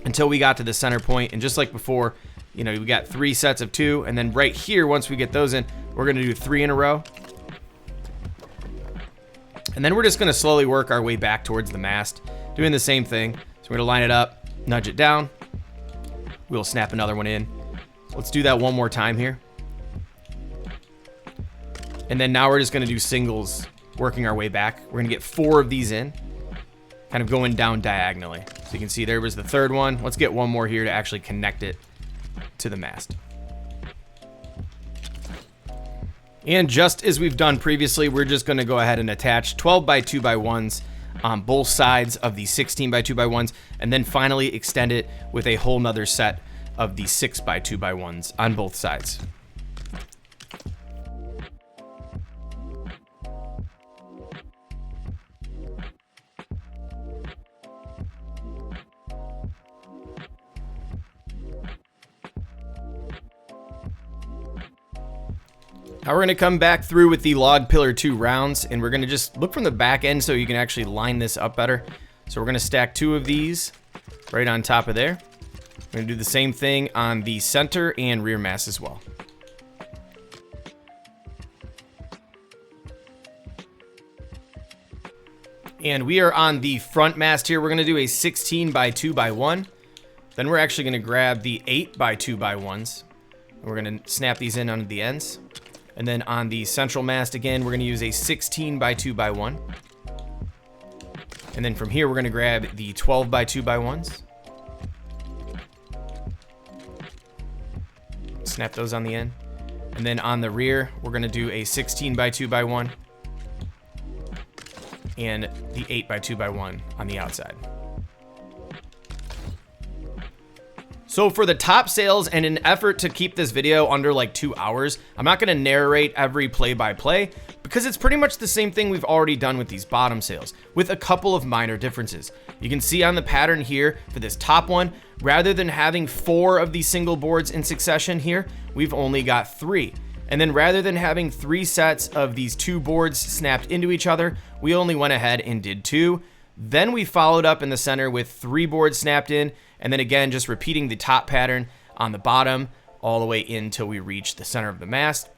until we got to the center point. And just like before, you know, we got 3 sets of 2, and then right here, once we get those in, we're gonna do 3 in a row. And then we're just gonna slowly work our way back towards the mast, doing the same thing. So we're gonna line it up, nudge it down. We'll snap another one in. Let's do that one more time here. And then now we're just gonna do singles, working our way back. We're gonna get 4 of these in, kind of going down diagonally. So you can see there was the 3rd one. Let's get one more here to actually connect it to the mast. And just as we've done previously, we're just going to go ahead and attach 12 by 2 by 1s on both sides of the 16 by 2 by 1s, and then finally extend it with a whole nother set of the 6 by 2 by 1s on both sides. Now we're gonna come back through with the log pillar 2 rounds, and we're gonna just look from the back end so you can actually line this up better. So we're gonna stack 2 of these right on top of there. We're gonna do the same thing on the center and rear mast as well. And we are on the front mast here. We're gonna do a 16 by 2 by 1. Then we're actually gonna grab the 8 by 2 by 1s. We're gonna snap these in onto the ends. And then on the central mast, again, we're gonna use a 16 by 2 by 1. And then from here, we're gonna grab the 12 by 2 by 1s. Snap those on the end. And then on the rear, we're gonna do a 16 by 2 by 1. And the 8 by 2 by 1 on the outside. So for the top sails, and in an effort to keep this video under like 2 hours, I'm not gonna narrate every play-by-play because it's pretty much the same thing we've already done with these bottom sails, with a couple of minor differences. You can see on the pattern here for this top one, rather than having 4 of these single boards in succession here, we've only got 3. And then rather than having 3 sets of these 2 boards snapped into each other, we only went ahead and did 2. Then we followed up in the center with 3 boards snapped in, and then again, just repeating the top pattern on the bottom all the way in until we reach the center of the mast.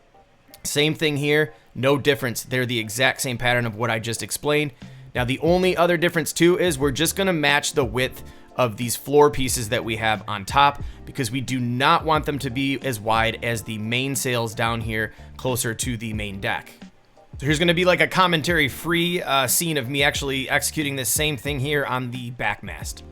Same thing here, no difference. They're the exact same pattern of what I just explained. Now, the only other difference too is we're just gonna match the width of these floor pieces that we have on top because we do not want them to be as wide as the main sails down here closer to the main deck. So here's gonna be like a commentary free scene of me actually executing this same thing here on the back mast.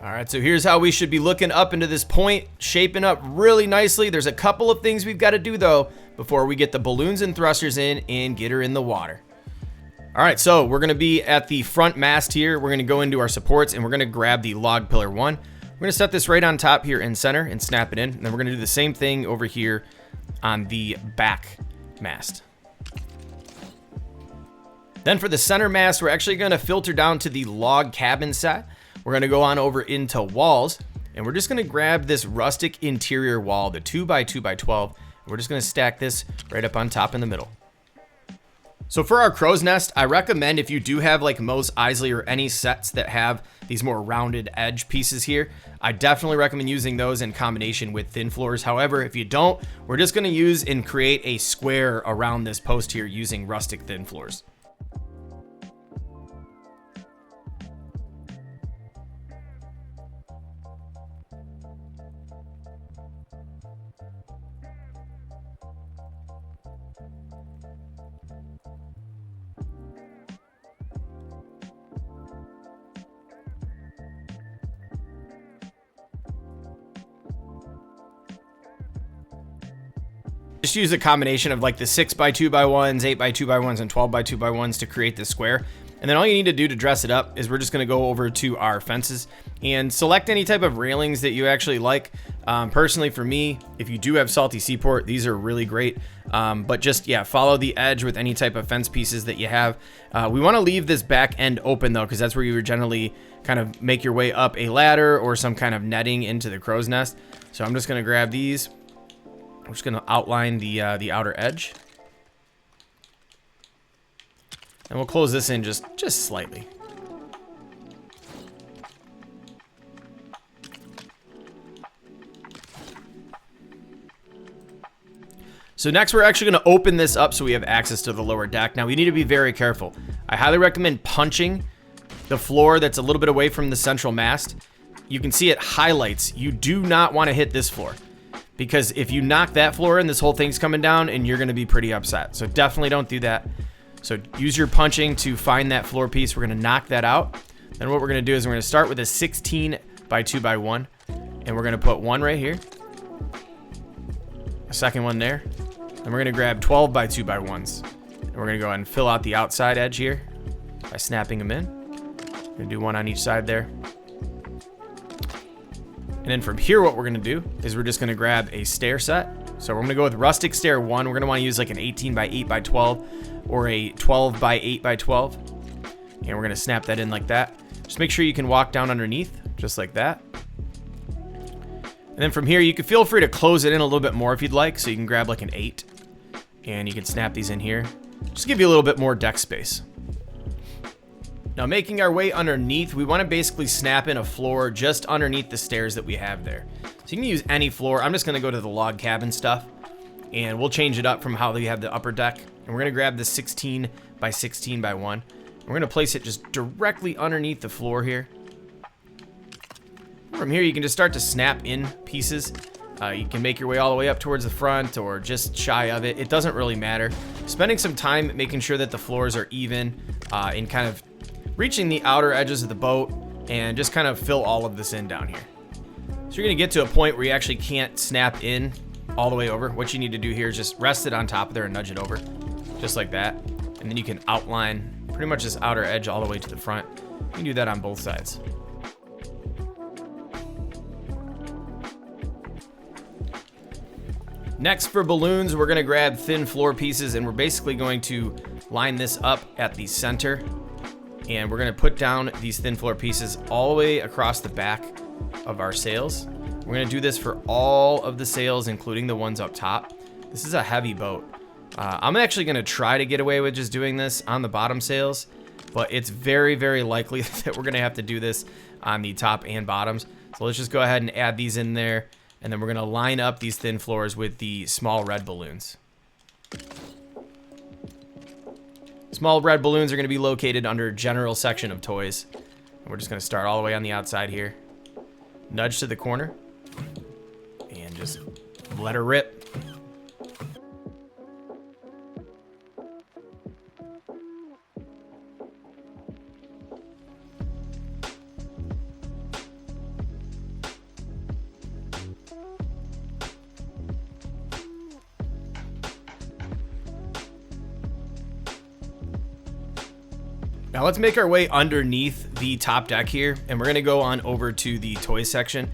All right, so here's how we should be looking up into this point, shaping up really nicely. There's a couple of things we've got to do though before we get the balloons and thrusters in and get her in the water. All right, so we're gonna be at the front mast here. We're gonna go into our supports and we're gonna grab the log pillar 1. We're gonna set this right on top here in center and snap it in. And then we're gonna do the same thing over here on the back mast. Then for the center mast, we're actually gonna filter down to the log cabin set. We're gonna go on over into walls, and we're just gonna grab this rustic interior wall, the 2 by 2 by 12. And we're just gonna stack this right up on top in the middle. So for our crow's nest, I recommend if you do have like Mos Eisley or any sets that have these more rounded edge pieces here, I definitely recommend using those in combination with thin floors. However, if you don't, we're just gonna use and create a square around this post here using rustic thin floors. Just use a combination of like the 6 by 2 by 1s, 8 by 2 by 1s, and 12 by 2 by 1s to create this square. And then all you need to do to dress it up is we're just going to go over to our fences and select any type of railings that you actually like. Personally, for me, if you do have Salty Seaport, these are really great. But just, yeah, follow the edge with any type of fence pieces that you have. We want to leave this back end open though, because that's where you would generally kind of make your way up a ladder or some kind of netting into the crow's nest. So I'm just going to grab these. I'm just going to outline the outer edge. And we'll close this in just slightly. So next we're actually going to open this up so we have access to the lower deck. Now we need to be very careful. I highly recommend punching the floor that's a little bit away from the central mast. You can see it highlights. You do not want to hit this floor, because if you knock that floor in, this whole thing's coming down and you're going to be pretty upset. So definitely don't do that. So use your punching to find that floor piece. We're going to knock that out. Then what we're going to do is we're going to start with a 16 by 2 by 1, and we're going to put one right here, a second one there, and we're going to grab 12 by 2 by 1s, and we're going to go ahead and fill out the outside edge here by snapping them in. We're going to do one on each side there. And then from here, what we're gonna do is we're just gonna grab a stair set. So we're gonna go with rustic stair 1. We're gonna wanna use like an 18 by 8 by 12 or a 12 by 8 by 12. And we're gonna snap that in like that. Just make sure you can walk down underneath, just like that. And then from here, you can feel free to close it in a little bit more if you'd like. So you can grab like an 8 and you can snap these in here. Just give you a little bit more deck space. Now making our way underneath, we want to basically snap in a floor just underneath the stairs that we have there. So you can use any floor. I'm just going to go to the log cabin stuff and we'll change it up from how we have the upper deck. And we're going to grab the 16 by 16 by 1. We're going to place it just directly underneath the floor here. From here, you can just start to snap in pieces. You can make your way all the way up towards the front or just shy of it. It doesn't really matter. Spending some time making sure that the floors are even and kind of reaching the outer edges of the boat and just kind of fill all of this in down here. So you're gonna get to a point where you actually can't snap in all the way over. What you need to do here is just rest it on top of there and nudge it over, just like that. And then you can outline pretty much this outer edge all the way to the front. You can do that on both sides. Next for balloons, we're gonna grab thin floor pieces and we're basically going to line this up at the center. And we're gonna put down these thin floor pieces all the way across the back of our sails. We're gonna do this for all of the sails, including the ones up top. This is a heavy boat. I'm actually gonna try to get away with just doing this on the bottom sails, but it's very, very likely that we're gonna have to do this on the top and bottoms. So let's just go ahead and add these in there, and then we're gonna line up these thin floors with the small red balloons. Small red balloons are going to be located under general section of toys. And we're just going to start all the way on the outside here. Nudge to the corner. And just let her rip. Now let's make our way underneath the top deck here, and we're gonna go on over to the toys section.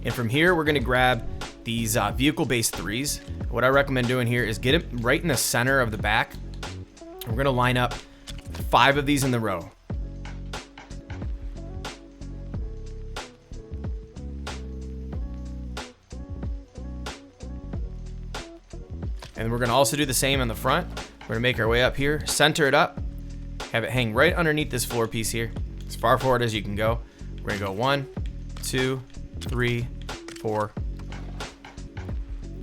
And from here, we're gonna grab these vehicle-based 3s. What I recommend doing here is get it right in the center of the back. We're gonna line up 5 of these in the row. And we're gonna also do the same on the front. We're gonna make our way up here, center it up, have it hang right underneath this floor piece here, as far forward as you can go. We're gonna go 1, 2, 3, 4,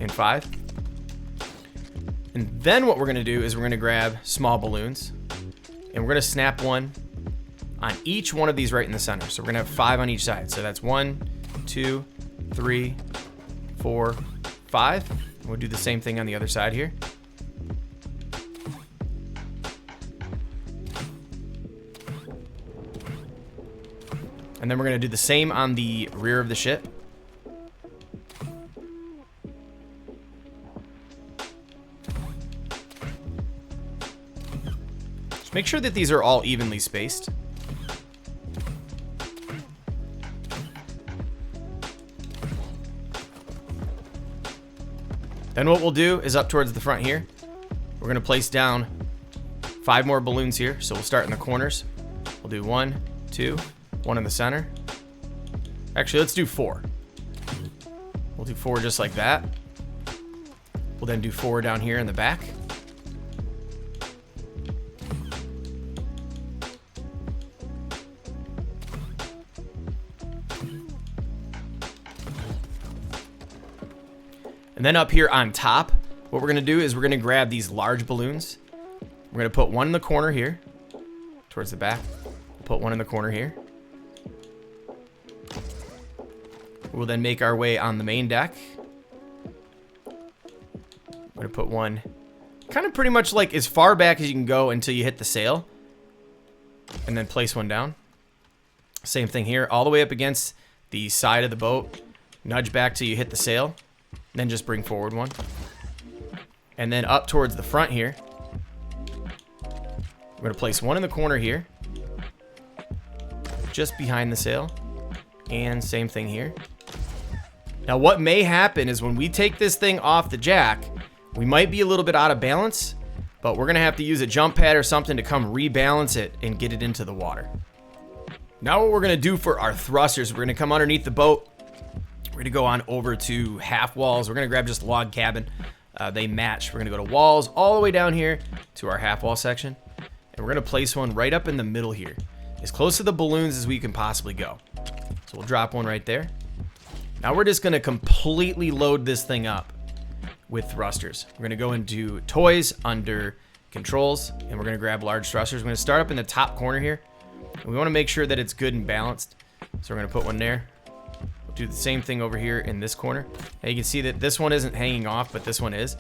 and 5. And then what we're gonna do is we're gonna grab small balloons, and we're gonna snap one on each one of these right in the center. So we're gonna have 5 on each side. So that's 1, 2, 3, 4, 5. We'll do the same thing on the other side here. And then we're gonna do the same on the rear of the ship. Just make sure that these are all evenly spaced. Then what we'll do is up towards the front here, we're gonna place down 5 more balloons here. So we'll start in the corners. We'll do 1, 2, 1 in the center. Actually, let's do 4. We'll do 4 just like that. We'll then do 4 down here in the back. And then up here on top, what we're gonna do is we're gonna grab these large balloons. We're gonna put one in the corner here, towards the back. We'll put one in the corner here. We'll then make our way on the main deck. I'm gonna put one kind of pretty much like as far back as you can go until you hit the sail. And then place one down. Same thing here, all the way up against the side of the boat. Nudge back till you hit the sail. Then just bring forward one. And then up towards the front here, we're gonna place one in the corner here, just behind the sail. And same thing here. Now what may happen is when we take this thing off the jack, we might be a little bit out of balance, but we're gonna have to use a jump pad or something to come rebalance it and get it into the water. Now what we're gonna do for our thrusters, we're gonna come underneath the boat. We're gonna go on over to half walls. We're gonna grab just log cabin. They match. We're gonna go to walls all the way down here to our half wall section. And we're gonna place one right up in the middle here, as close to the balloons as we can possibly go. So we'll drop one right there. Now we're just gonna completely load this thing up with thrusters. We're gonna go into toys under controls, and we're gonna grab large thrusters. We're gonna start up in the top corner here. And we wanna make sure that it's good and balanced. So we're gonna put one there. We'll do the same thing over here in this corner. Now you can see that this one isn't hanging off, but this one is.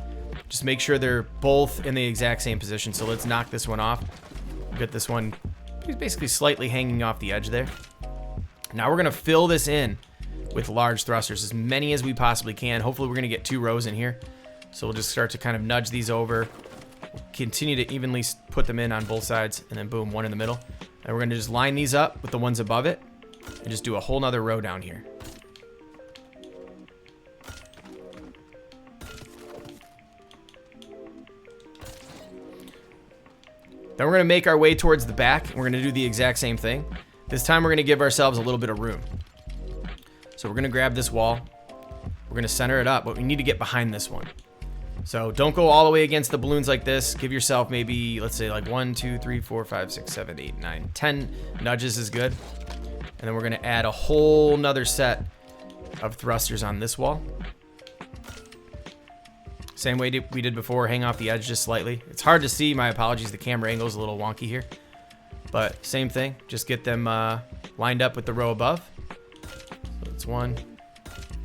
Just make sure they're both in the exact same position. So let's knock this one off. Get this one basically slightly hanging off the edge there. Now we're gonna fill this in with large thrusters, as many as we possibly can. Hopefully we're gonna get 2 rows in here. So we'll just start to kind of nudge these over. We'll continue to evenly put them in on both sides, and then boom, one in the middle. And we're gonna just line these up with the ones above it and just do a whole nother row down here. Then we're gonna make our way towards the back, and we're gonna do the exact same thing. This time we're gonna give ourselves a little bit of room. So we're gonna grab this wall, we're gonna center it up, but we need to get behind this one. So don't go all the way against the balloons like this. Give yourself maybe, let's say like 1, 2, 3, 4, 5, 6, 7, 8, 9, 10 nudges is good. And then we're gonna add a whole nother set of thrusters on this wall. Same way we did before, hang off the edge just slightly. It's hard to see, my apologies, the camera angle is a little wonky here. But same thing, just get them lined up with the row above. So it's 1,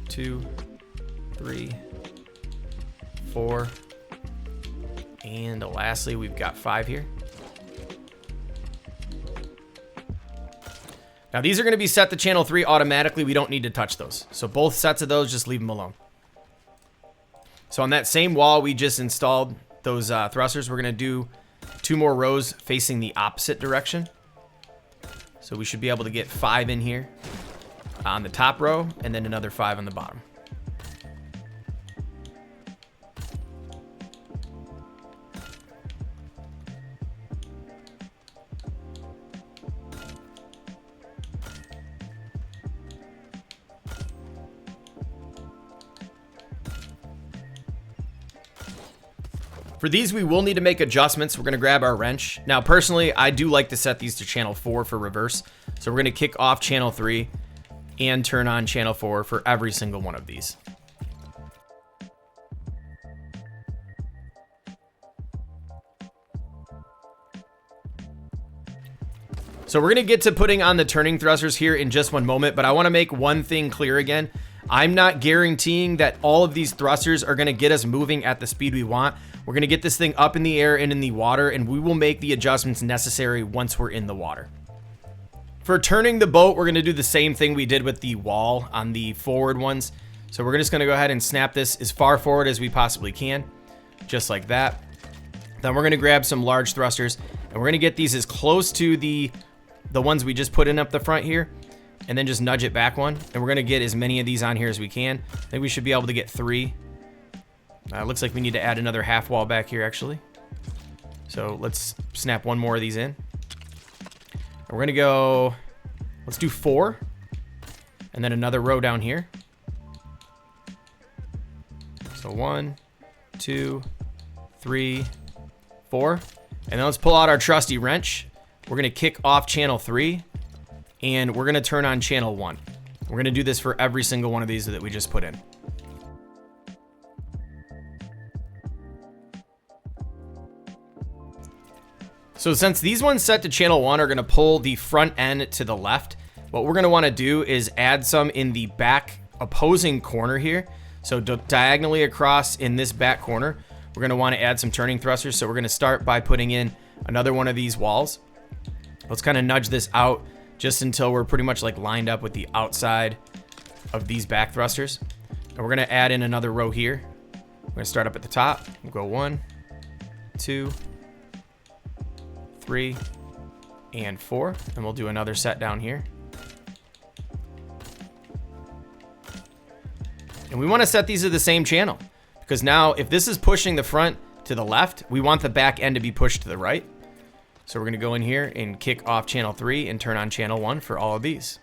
2, 3, 4, and lastly we've got 5 here. Now these are going to be set to channel 3 automatically. We don't need to touch those. So both sets of those, just leave them alone. So on that same wall we just installed those thrusters, we're going to do 2 more rows facing the opposite direction. So we should be able to get 5 in here on the top row, and then another 5 on the bottom. For these, we will need to make adjustments. We're gonna grab our wrench. Now, personally, I do like to set these to channel 4 for reverse. So we're gonna kick off channel 3 and turn on channel 4 for every single one of these. So we're gonna get to putting on the turning thrusters here in just one moment, but I wanna make one thing clear again. I'm not guaranteeing that all of these thrusters are gonna get us moving at the speed we want. We're gonna get this thing up in the air and in the water, and we will make the adjustments necessary once we're in the water. For turning the boat, we're gonna do the same thing we did with the wall on the forward ones. So we're just gonna go ahead and snap this as far forward as we possibly can, just like that. Then we're gonna grab some large thrusters, and we're gonna get these as close to the ones we just put in up the front here, and then just nudge it back one. And we're gonna get as many of these on here as we can. I think we should be able to get 3. Looks like we need to add another half wall back here, actually. So let's snap one more of these in. And we're gonna go, let's do 4. And then another row down here. So 1, 2, 3, 4. And then let's pull out our trusty wrench. We're gonna kick off channel 3. And we're gonna turn on channel 1. We're gonna do this for every single one of these that we just put in. So since these ones set to channel 1 are gonna pull the front end to the left, what we're gonna wanna do is add some in the back opposing corner here. So diagonally across in this back corner, we're gonna wanna add some turning thrusters. So we're gonna start by putting in another one of these walls. Let's kind of nudge this out just until we're pretty much like lined up with the outside of these back thrusters. And we're gonna add in another row here. We're gonna start up at the top. We'll go 1, 2, 3, and 4, and we'll do another set down here. And we want to set these to the same channel, because now if this is pushing the front to the left, we want the back end to be pushed to the right. So we're going to go in here and kick off channel 3 and turn on channel 1 for all of these.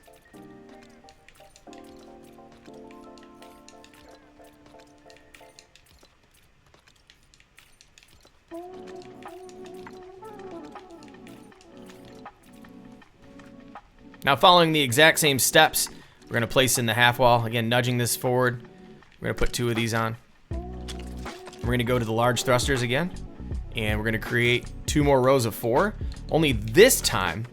Now, following the exact same steps, we're going to place in the half wall. Again, nudging this forward. We're going to put 2 of these on. We're going to go to the large thrusters again, and we're going to create 2 more rows of 4. Only this time,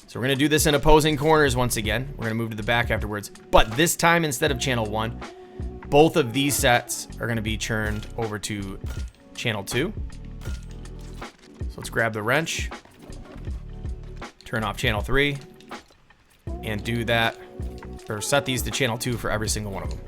so we're going to do this in opposing corners once again. We're going to move to the back afterwards. But this time, instead of channel 1, both of these sets are going to be churned over to channel 2. So let's grab the wrench, turn off channel 3, and do that, or set these to channel 2 for every single one of them.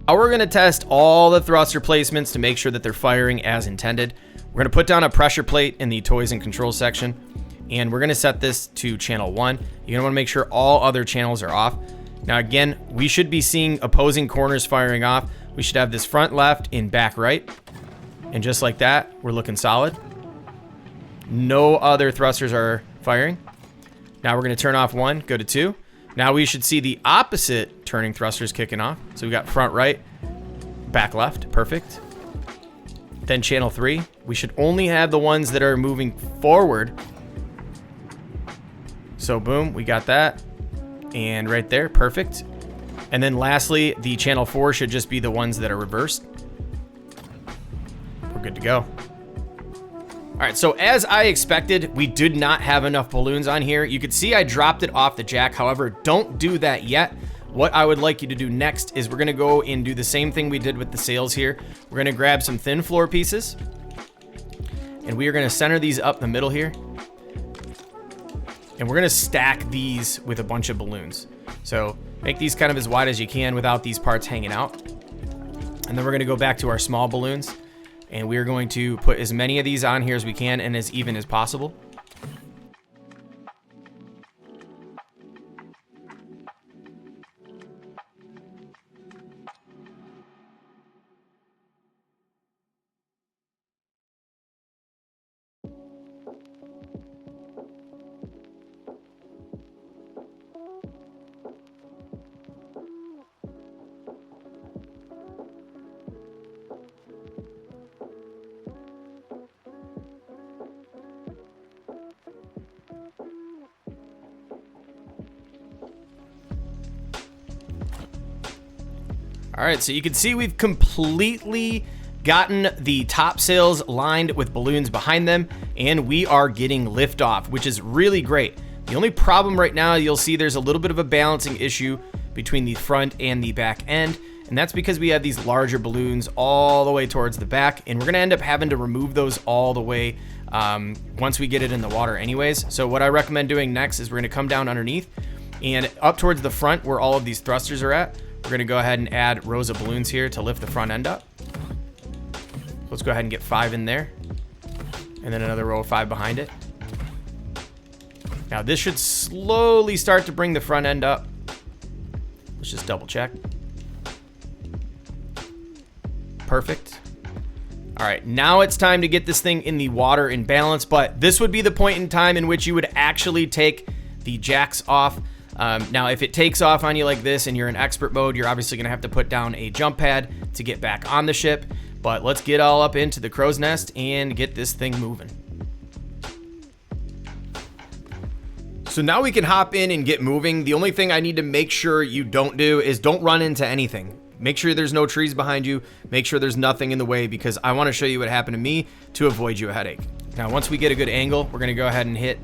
Now we're going to test all the thruster placements to make sure that they're firing as intended. We're going to put down a pressure plate in the toys and control section, and we're going to set this to channel 1. You're going to want to make sure all other channels are off. Now again, we should be seeing opposing corners firing off. We should have this front left and back right. And just like that, we're looking solid. No other thrusters are firing. Now we're going to turn off 1, go to 2. Now we should see the opposite turning thrusters kicking off. So we got front right, back left, perfect. Then channel 3, we should only have the ones that are moving forward. So boom, we got that. And right there, perfect. And then lastly, the channel 4 should just be the ones that are reversed. We're good to go. All right, so as I expected, we did not have enough balloons on here. You could see I dropped it off the jack. However, don't do that yet. What I would like you to do next is we're gonna go and do the same thing we did with the sails here. We're gonna grab some thin floor pieces, and we are gonna center these up the middle here. And we're gonna stack these with a bunch of balloons. So make these kind of as wide as you can without these parts hanging out. And then we're gonna go back to our small balloons, and we're going to put as many of these on here as we can and as even as possible. All right, so you can see we've completely gotten the top sails lined with balloons behind them, and we are getting liftoff, which is really great. The only problem right now, you'll see there's a little bit of a balancing issue between the front and the back end, and that's because we have these larger balloons all the way towards the back, and we're gonna end up having to remove those all the way once we get it in the water anyways. So what I recommend doing next is we're gonna come down underneath, and up towards the front where all of these thrusters are at, we're gonna go ahead and add rows of balloons here to lift the front end up. Let's go ahead and get 5 in there, and then another row of 5 behind it. Now this should slowly start to bring the front end up. Let's just double check. Perfect. All right, now it's time to get this thing in the water in balance, but this would be the point in time in which you would actually take the jacks off. Now, if it takes off on you like this and you're in expert mode, you're obviously gonna have to put down a jump pad to get back on the ship, but let's get all up into the crow's nest and get this thing moving. So now we can hop in and get moving. The only thing I need to make sure you don't do is don't run into anything. Make sure there's no trees behind you. Make sure there's nothing in the way, because I want to show you what happened to me to avoid you a headache. Now, once we get a good angle, we're gonna go ahead and hit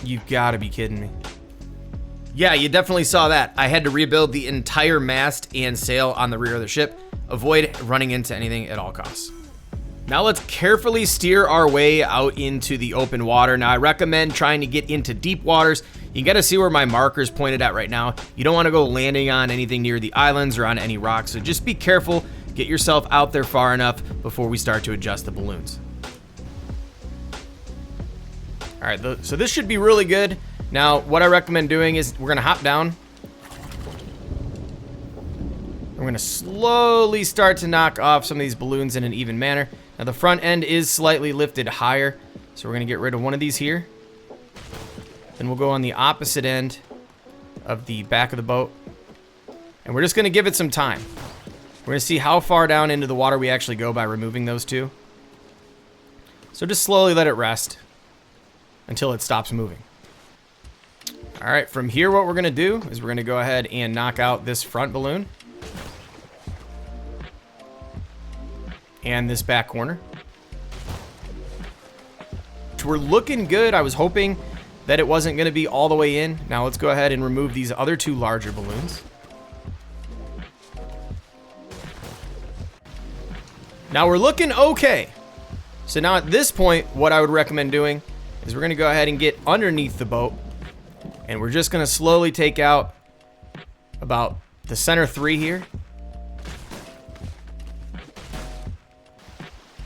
You've got to be kidding me. Yeah, you definitely saw that. I had to rebuild the entire mast and sail on the rear of the ship. Avoid running into anything at all costs. Now let's carefully steer our way out into the open water. Now I recommend trying to get into deep waters. You gotta see where my marker's pointed at right now. You don't wanna go landing on anything near the islands or on any rocks, so just be careful. Get yourself out there far enough before we start to adjust the balloons. All right, so this should be really good. Now, what I recommend doing is we're gonna hop down. We're gonna slowly start to knock off some of these balloons in an even manner. Now the front end is slightly lifted higher, so we're gonna get rid of one of these here. Then we'll go on the opposite end of the back of the boat. And we're just gonna give it some time. We're gonna see how far down into the water we actually go by removing those two. So just slowly let it rest until it stops moving. All right, from here, what we're gonna do is we're gonna go ahead and knock out this front balloon and this back corner. We're looking good. I was hoping that it wasn't gonna be all the way in. Now let's go ahead and remove these other two larger balloons. Now we're looking okay. So now at this point, what I would recommend doing is we're gonna go ahead and get underneath the boat, and we're just gonna slowly take out about the center three here.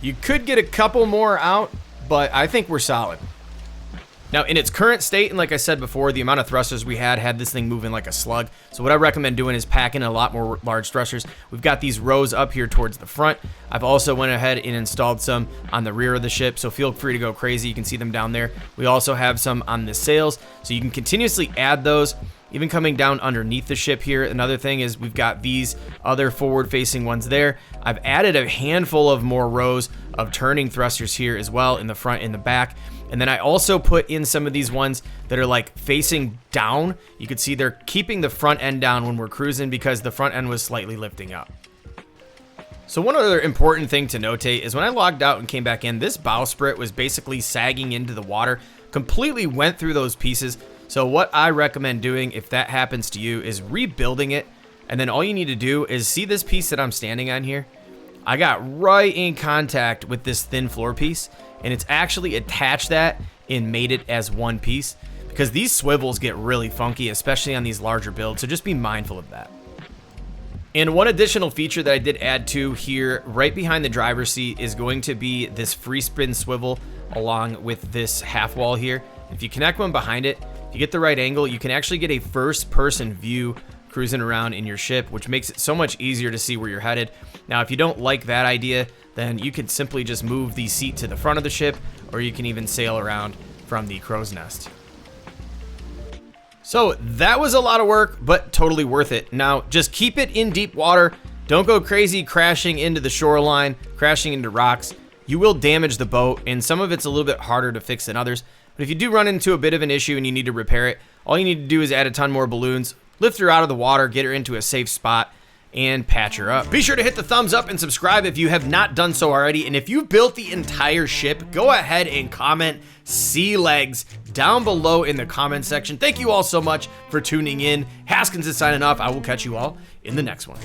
You could get a couple more out, but I think we're solid. Now, in its current state, and like I said before, the amount of thrusters we had this thing moving like a slug. So what I recommend doing is packing a lot more large thrusters. We've got these rows up here towards the front. I've also went ahead and installed some on the rear of the ship, so feel free to go crazy. You can see them down there. We also have some on the sails, so you can continuously add those, even coming down underneath the ship here. Another thing is we've got these other forward-facing ones there. I've added a handful of more rows of turning thrusters here as well in the front and the back. And then I also put in some of these ones that are like facing down. You can see they're keeping the front end down when we're cruising because the front end was slightly lifting up. So one other important thing to notate is when I logged out and came back in, this bowsprit was basically sagging into the water, completely went through those pieces. So what I recommend doing if that happens to you is rebuilding it. And then all you need to do is see this piece that I'm standing on here. I got right in contact with this thin floor piece, and it's actually attached that and made it as one piece because these swivels get really funky, especially on these larger builds. So just be mindful of that. And one additional feature that I did add to here right behind the driver's seat is going to be this free spin swivel along with this half wall here. If you connect one behind it, if you get the right angle, you can actually get a first person view cruising around in your ship, which makes it so much easier to see where you're headed. Now, if you don't like that idea, then you could simply just move the seat to the front of the ship, or you can even sail around from the crow's nest. So that was a lot of work, but totally worth it. Now, just keep it in deep water. Don't go crazy crashing into the shoreline, crashing into rocks. You will damage the boat, and some of it's a little bit harder to fix than others. But if you do run into a bit of an issue and you need to repair it, all you need to do is add a ton more balloons, lift her out of the water, get her into a safe spot, and patch her up. Be sure to hit the thumbs up and subscribe if you have not done so already. And if you've built the entire ship, go ahead and comment sea legs down below in the comment section. Thank you all so much for tuning in. Haskins is signing off. I will catch you all in the next one.